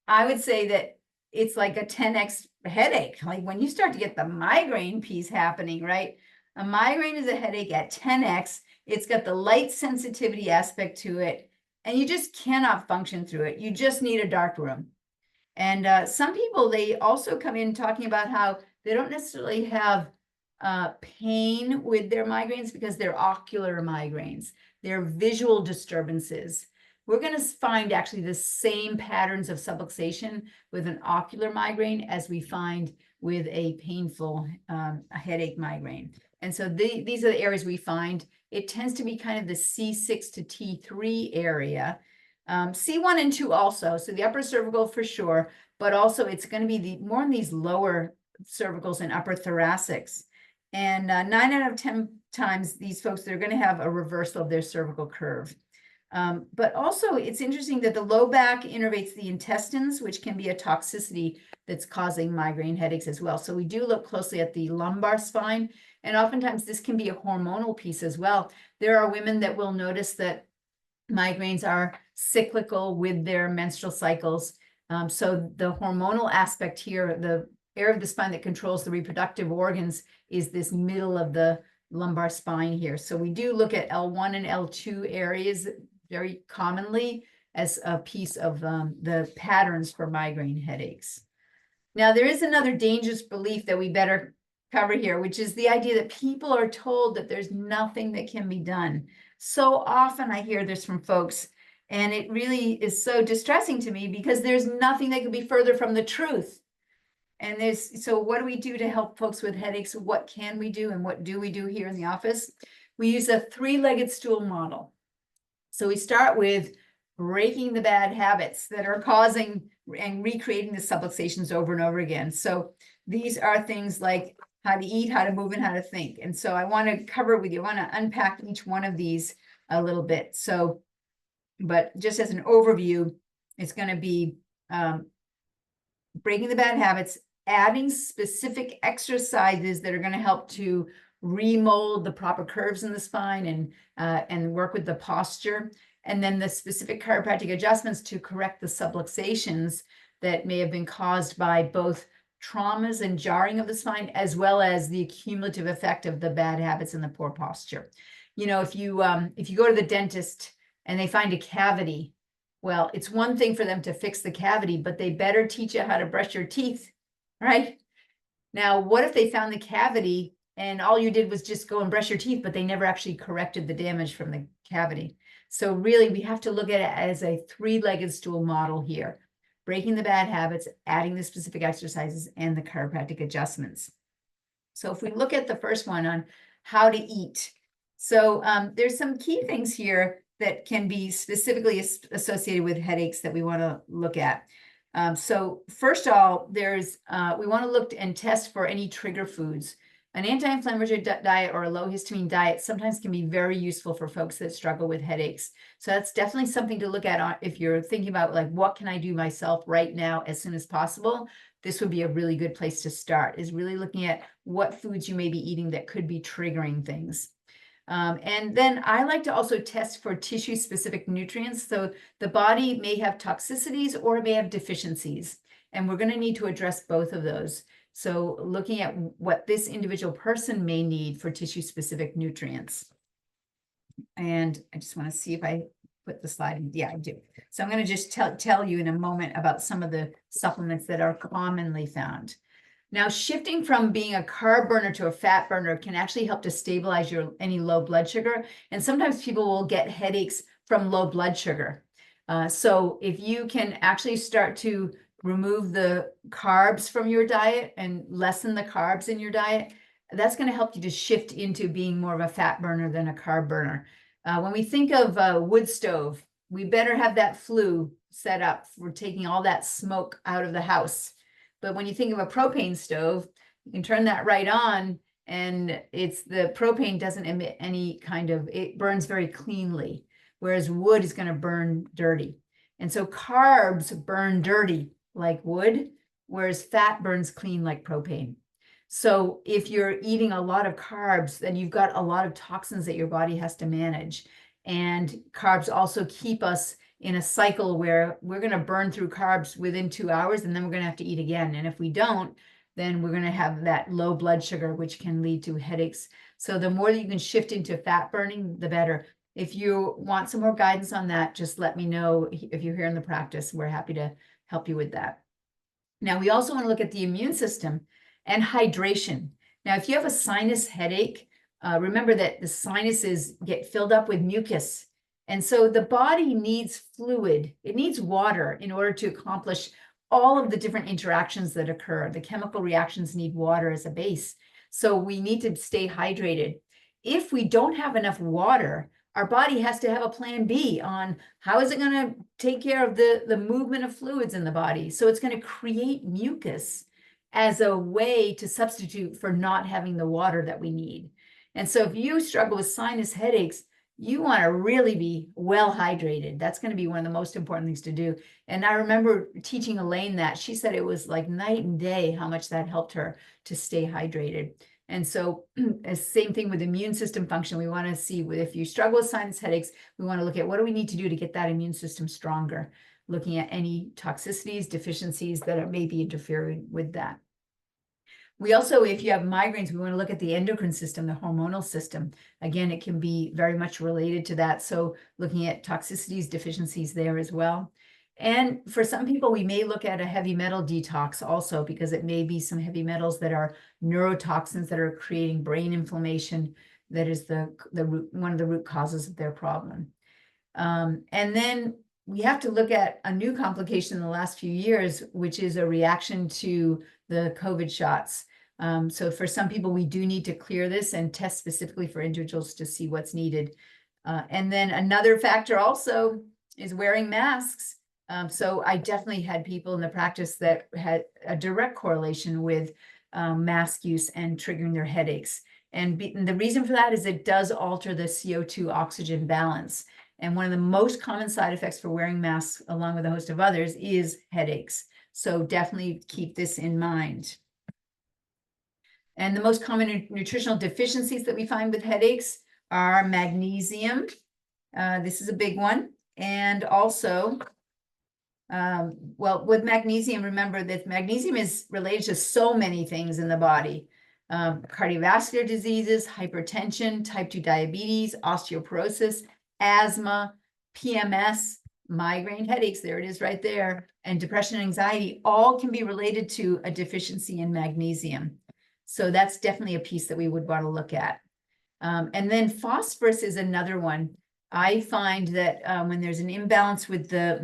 I would say that it's like a 10x headache. Like when you start to get the migraine piece happening, right? A migraine is a headache at 10x. It's got the light sensitivity aspect to it, and you just cannot function through it. You just need a dark room. And some people, they also come in talking about how they don't necessarily have pain with their migraines because they're ocular migraines. They're visual disturbances. We're going to find actually the same patterns of subluxation with an ocular migraine as we find with a painful headache migraine. And so these are the areas we find. It tends to be kind of the C6 to T3 area. C1 and 2 also, so the upper cervical for sure, but also it's going to be more in these lower cervicals and upper thoracics. And 9 out of 10 times, these folks, they're going to have a reversal of their cervical curve. But also, it's interesting that the low back innervates the intestines, which can be a toxicity that's causing migraine headaches as well. So we do look closely at the lumbar spine, and oftentimes this can be a hormonal piece as well. There are women that will notice that migraines are cyclical with their menstrual cycles. So the hormonal aspect here, the area of the spine that controls the reproductive organs, is this middle of the lumbar spine here. So we do look at L1 and L2 areas very commonly as a piece of the patterns for migraine headaches. Now, there is another dangerous belief that we better cover here, which is the idea that people are told that there's nothing that can be done. So often I hear this from folks, and it really is so distressing to me because there's nothing that could be further from the truth. And so what do we do to help folks with headaches? What can we do, and what do we do here in the office? We use a 3-legged stool model. So we start with breaking the bad habits that are causing and recreating the subluxations over and over again. So these are things like how to eat, how to move, and how to think. And so I want to cover with you, I want to unpack each one of these a little bit. So, but just as an overview, it's going to be breaking the bad habits, adding specific exercises that are going to help to remold the proper curves in the spine and work with the posture, and then the specific chiropractic adjustments to correct the subluxations that may have been caused by both traumas and jarring of the spine, as well as the cumulative effect of the bad habits and the poor posture. You know, if you go to the dentist and they find a cavity, well, it's one thing for them to fix the cavity, but they better teach you how to brush your teeth, right? Now, what if they found the cavity and all you did was just go and brush your teeth, but they never actually corrected the damage from the cavity. So really, we have to look at it as a three-legged stool model here: breaking the bad habits, adding the specific exercises, and the chiropractic adjustments. So if we look at the first one on how to eat, so there's some key things here that can be specifically associated with headaches that we want to look at. So first of all, we want to look and test for any trigger foods. An anti-inflammatory diet or a low histamine diet sometimes can be very useful for folks that struggle with headaches. So that's definitely something to look at if you're thinking about, like, what can I do myself right now as soon as possible? This would be a really good place to start, is really looking at what foods you may be eating that could be triggering things. And then I like to also test for tissue-specific nutrients. So the body may have toxicities or it may have deficiencies, and we're going to need to address both of those. So looking at what this individual person may need for tissue-specific nutrients. And I just want to see if I put the slide in. Yeah, I do. So I'm going to just tell you in a moment about some of the supplements that are commonly found. Now, shifting from being a carb burner to a fat burner can actually help to stabilize any low blood sugar. And sometimes people will get headaches from low blood sugar. So if you can actually start to remove the carbs from your diet and lessen the carbs in your diet, that's going to help you to shift into being more of a fat burner than a carb burner. When we think of a wood stove, we better have that flue set up for taking all that smoke out of the house. But when you think of a propane stove, you can turn that right on, and the propane doesn't emit any it burns very cleanly, whereas wood is going to burn dirty. And so carbs burn dirty like wood, whereas fat burns clean like propane. So if you're eating a lot of carbs, then you've got a lot of toxins that your body has to manage. And carbs also keep us in a cycle where we're going to burn through carbs within 2 hours, and then we're going to have to eat again. And if we don't, then we're going to have that low blood sugar, which can lead to headaches. So the more that you can shift into fat burning, the better. If you want some more guidance on that, just let me know. If you're here in the practice, we're happy to help you with that. Now, we also want to look at the immune system and hydration. Now, if you have a sinus headache, remember that the sinuses get filled up with mucus. And so the body needs fluid. It needs water in order to accomplish all of the different interactions that occur. The chemical reactions need water as a base. So we need to stay hydrated. If we don't have enough water, our body has to have a plan B on how is it going to take care of the movement of fluids in the body. So it's going to create mucus as a way to substitute for not having the water that we need. And so if you struggle with sinus headaches, you want to really be well hydrated. That's going to be one of the most important things to do. And I remember teaching Elaine that. She said it was like night and day how much that helped her to stay hydrated. And so same thing with immune system function. We want to see if you struggle with sinus headaches, we want to look at what do we need to do to get that immune system stronger, looking at any toxicities, deficiencies that may be interfering with that. We also, if you have migraines, we want to look at the endocrine system, the hormonal system. Again, it can be very much related to that. So looking at toxicities, deficiencies there as well. And for some people, we may look at a heavy metal detox also, because it may be some heavy metals that are neurotoxins that are creating brain inflammation. That is one of the root causes of their problem. And then we have to look at a new complication in the last few years, which is a reaction to the COVID shots. So for some people, we do need to clear this and test specifically for individuals to see what's needed. And then another factor also is wearing masks. So I definitely had people in the practice that had a direct correlation with mask use and triggering their headaches. And the reason for that is it does alter the CO2 oxygen balance. And one of the most common side effects for wearing masks, along with a host of others, is headaches. So definitely keep this in mind. And the most common nutritional deficiencies that we find with headaches are magnesium. This is a big one. And also, well, with magnesium, remember that magnesium is related to so many things in the body. Cardiovascular diseases, hypertension, type 2 diabetes, osteoporosis, asthma, PMS, migraine headaches, there it is right there, and depression and anxiety all can be related to a deficiency in magnesium. So that's definitely a piece that we would want to look at. And then phosphorus is another one. I find that when there's an imbalance with the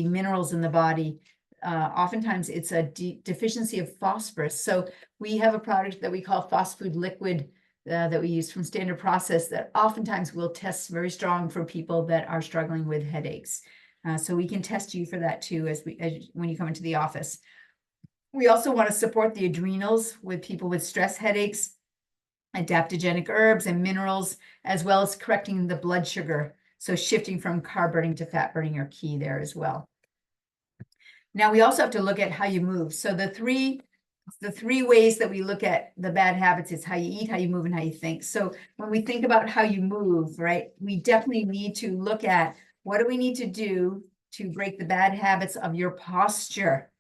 minerals in the body, oftentimes it's a deficiency of phosphorus. So we have a product that we call Phosphfood Liquid that we use from Standard Process that oftentimes will test very strong for people that are struggling with headaches. So we can test you for that too when you come into the office. We also want to support the adrenals with people with stress headaches, adaptogenic herbs and minerals, as well as correcting the blood sugar. So shifting from carb burning to fat burning are key there as well. Now we also have to look at how you move. So the three ways that we look at the bad habits is how you eat, how you move, and how you think. So when we think about how you move, right, we definitely need to look at what do we need to do to break the bad habits of your posture.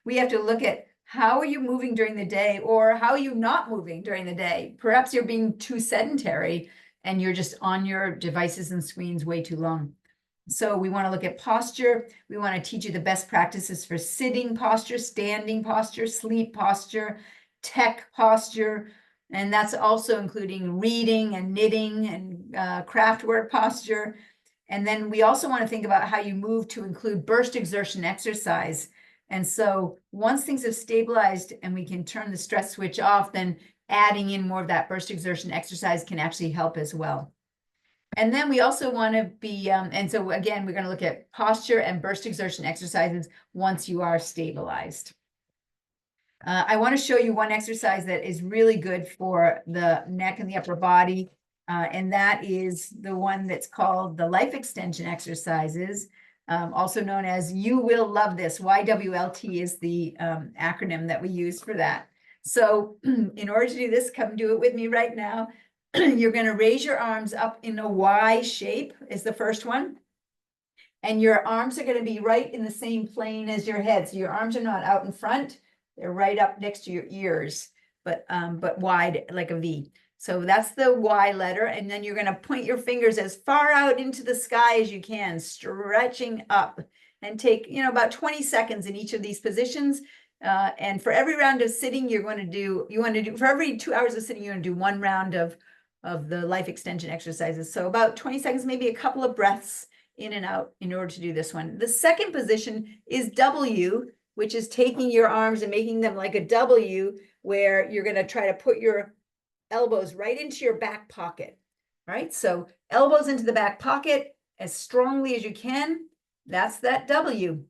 We have to look at how are you moving during the day, or how are you not moving during the day? Perhaps you're being too sedentary and you're just on your devices and screens way too long. So we want to look at posture. We want to teach you the best practices for sitting posture, standing posture, sleep posture, tech posture. And that's also including reading and knitting and craft work posture. And then we also want to think about how you move to include burst exertion exercise. And so once things have stabilized and we can turn the stress switch off, then adding in more of that burst exertion exercise can actually help as well. And then we also want to be, and so again, we're going to look at posture and burst exertion exercises once you are stabilized. I want to show you one exercise that is really good for the neck and the upper body. And that is the one that's called the life extension exercises, also known as You Will Love This. YWLT is the acronym that we use for that. So in order to do this, come do it with me right now. You're going to raise your arms up in a Y shape is the first one. And your arms are going to be right in the same plane as your head. So your arms are not out in front. They're right up next to your ears, but wide like a V. So that's the Y letter. And then you're going to point your fingers as far out into the sky as you can, stretching up, and take, about 20 seconds in each of these positions. And for every round of sitting, for every 2 hours of sitting, you're going to do one round of the life extension exercises. So about 20 seconds, maybe a couple of breaths in and out in order to do this one. The second position is W, which is taking your arms and making them like a W, where you're going to try to put your elbows right into your back pocket. All right, so elbows into the back pocket as strongly as you can. That's that W.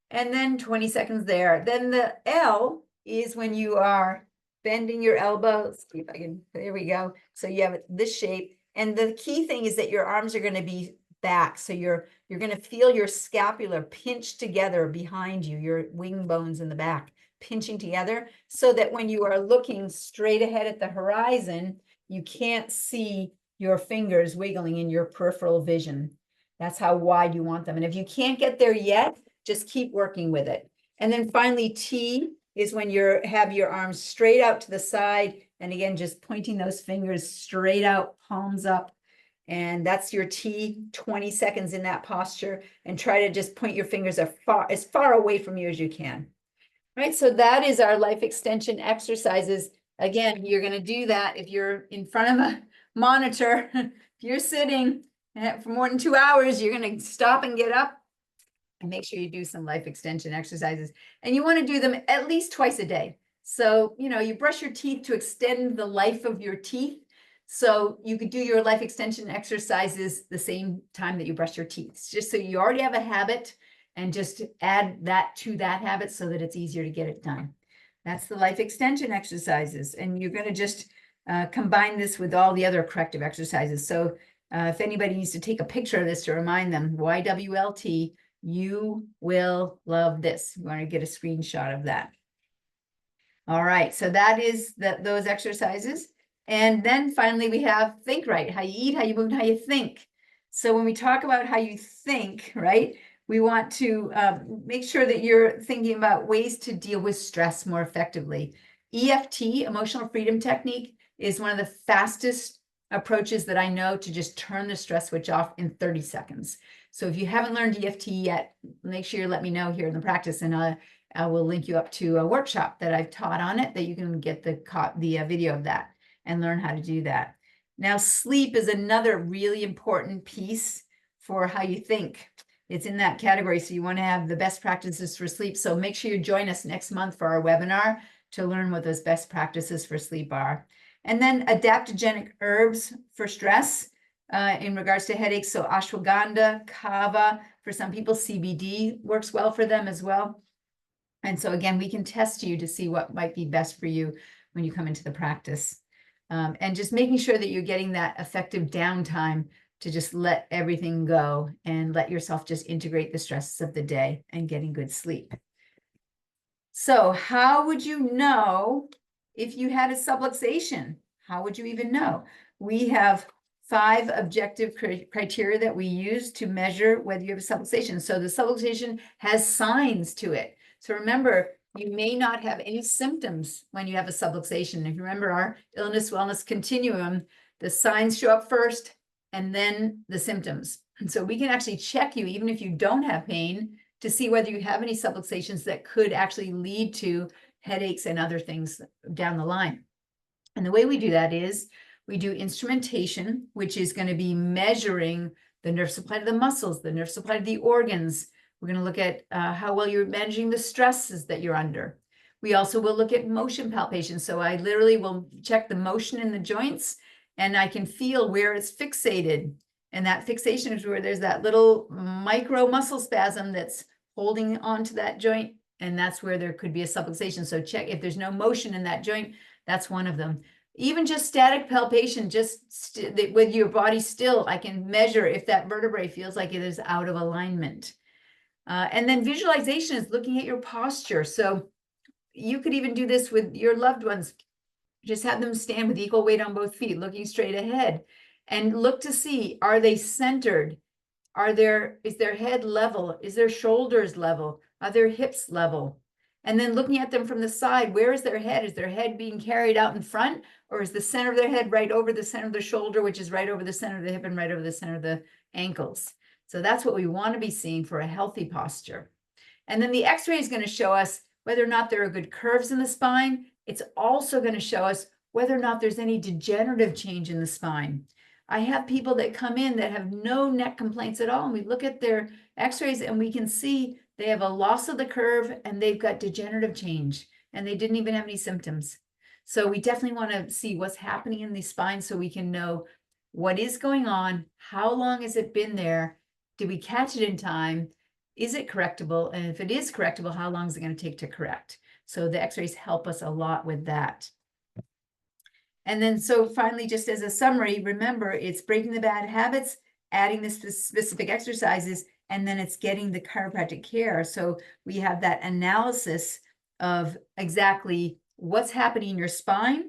And then 20 seconds there. Then the L is when you are bending your elbows. See if I can, there we go. So you have this shape. And the key thing is that your arms are going to be back. So you're going to feel your scapula pinch together behind you, your wing bones in the back pinching together, so that when you are looking straight ahead at the horizon, you can't see your fingers wiggling in your peripheral vision. That's how wide you want them. And if you can't get there yet, just keep working with it. And then finally, T is when you have your arms straight out to the side. And again, just pointing those fingers straight out, palms up. And that's your T, 20 seconds in that posture. And try to just point your fingers as far away from you as you can. All right, so that is our life extension exercises. Again, you're going to do that if you're in front of a monitor. If you're sitting for more than 2 hours, you're going to stop and get up and make sure you do some life extension exercises. And you want to do them at least twice a day. So, you brush your teeth to extend the life of your teeth. So you could do your life extension exercises the same time that you brush your teeth, just so you already have a habit, and just add that to that habit so that it's easier to get it done. That's the life extension exercises. And you're going to just combine this with all the other corrective exercises. So if anybody needs to take a picture of this to remind them, YWLT, You Will Love This. You want to get a screenshot of that. All right, so that is those exercises. And then finally we have think right, how you eat, how you move, and how you think. So when we talk about how you think, right, we want to make sure that you're thinking about ways to deal with stress more effectively. EFT, Emotional Freedom Technique, is one of the fastest approaches that I know to just turn the stress switch off in 30 seconds. So if you haven't learned EFT yet, make sure you let me know here in the practice, and I will link you up to a workshop that I've taught on it, that you can get the video of that and learn how to do that. Now, sleep is another really important piece for how you think. It's in that category. So you want to have the best practices for sleep. So make sure you join us next month for our webinar to learn what those best practices for sleep are. And then adaptogenic herbs for stress in regards to headaches. So ashwagandha, kava, for some people, CBD works well for them as well. And so again, we can test you to see what might be best for you when you come into the practice. And just making sure that you're getting that effective downtime to just let everything go and let yourself just integrate the stresses of the day and getting good sleep. So how would you know if you had a subluxation? How would you even know? We have 5 objective criteria that we use to measure whether you have a subluxation. So the subluxation has signs to it. So remember, you may not have any symptoms when you have a subluxation. If you remember our illness wellness continuum, the signs show up first and then the symptoms. And so we can actually check you, even if you don't have pain, to see whether you have any subluxations that could actually lead to headaches and other things down the line. And the way we do that is we do instrumentation, which is going to be measuring the nerve supply to the muscles, the nerve supply to the organs. We're going to look at how well you're managing the stresses that you're under. We also will look at motion palpation. So I literally will check the motion in the joints, and I can feel where it's fixated. And that fixation is where there's that little micro muscle spasm that's holding onto that joint. And that's where there could be a subluxation. So check if there's no motion in that joint, that's one of them. Even just static palpation, just with your body still, I can measure if that vertebrae feels like it is out of alignment. And then visualization is looking at your posture. So you could even do this with your loved ones. Just have them stand with equal weight on both feet, looking straight ahead, and look to see, are they centered? Is their head level? Is their shoulders level? Are their hips level? And then looking at them from the side, where is their head? Is their head being carried out in front, or is the center of their head right over the center of the shoulder, which is right over the center of the hip and right over the center of the ankles? So that's what we want to be seeing for a healthy posture. And then the X-ray is going to show us whether or not there are good curves in the spine. It's also going to show us whether or not there's any degenerative change in the spine. I have people that come in that have no neck complaints at all, and we look at their X-rays and we can see they have a loss of the curve and they've got degenerative change, and they didn't even have any symptoms. So we definitely want to see what's happening in the spine so we can know what is going on, how long has it been there, did we catch it in time, is it correctable, and if it is correctable, how long is it going to take to correct? So the X-rays help us a lot with that. And then, so finally, just as a summary, remember, it's breaking the bad habits, adding the specific exercises, and then it's getting the chiropractic care. So we have that analysis of exactly what's happening in your spine.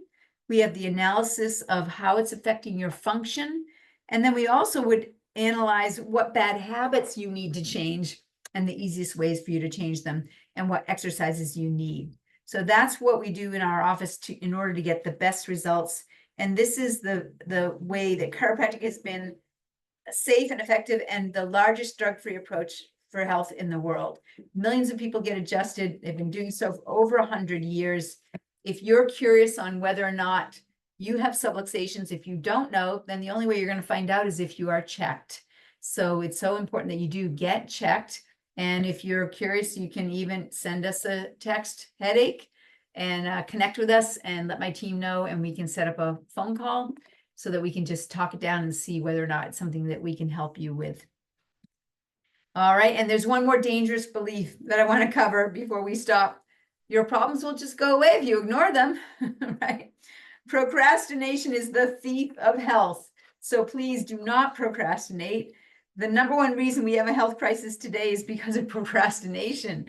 We have the analysis of how it's affecting your function. And then we also would analyze what bad habits you need to change and the easiest ways for you to change them and what exercises you need. So that's what we do in our office in order to get the best results. And this is the way that chiropractic has been safe and effective and the largest drug-free approach for health in the world. Millions of people get adjusted. They've been doing so for over 100 years. If you're curious on whether or not you have subluxations, if you don't know, then the only way you're going to find out is if you are checked. So it's so important that you do get checked. And if you're curious, you can even send us a text, headache, and connect with us and let my team know, and we can set up a phone call so that we can just talk it down and see whether or not it's something that we can help you with. All right, and there's one more dangerous belief that I want to cover before we stop. Your problems will just go away if you ignore them, right? Procrastination is the thief of health. So please do not procrastinate. The number one reason we have a health crisis today is because of procrastination.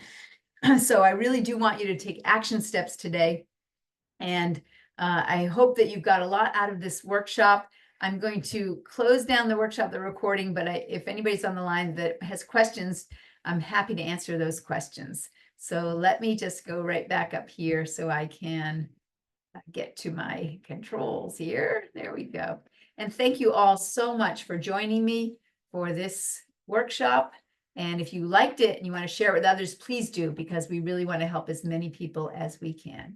So I really do want you to take action steps today. And I hope that you've got a lot out of this workshop. I'm going to close down the workshop, the recording, but if anybody's on the line that has questions, I'm happy to answer those questions. So let me just go right back up here so I can get to my controls here. There we go. And thank you all so much for joining me for this workshop. And if you liked it and you want to share it with others, please do, because we really want to help as many people as we can.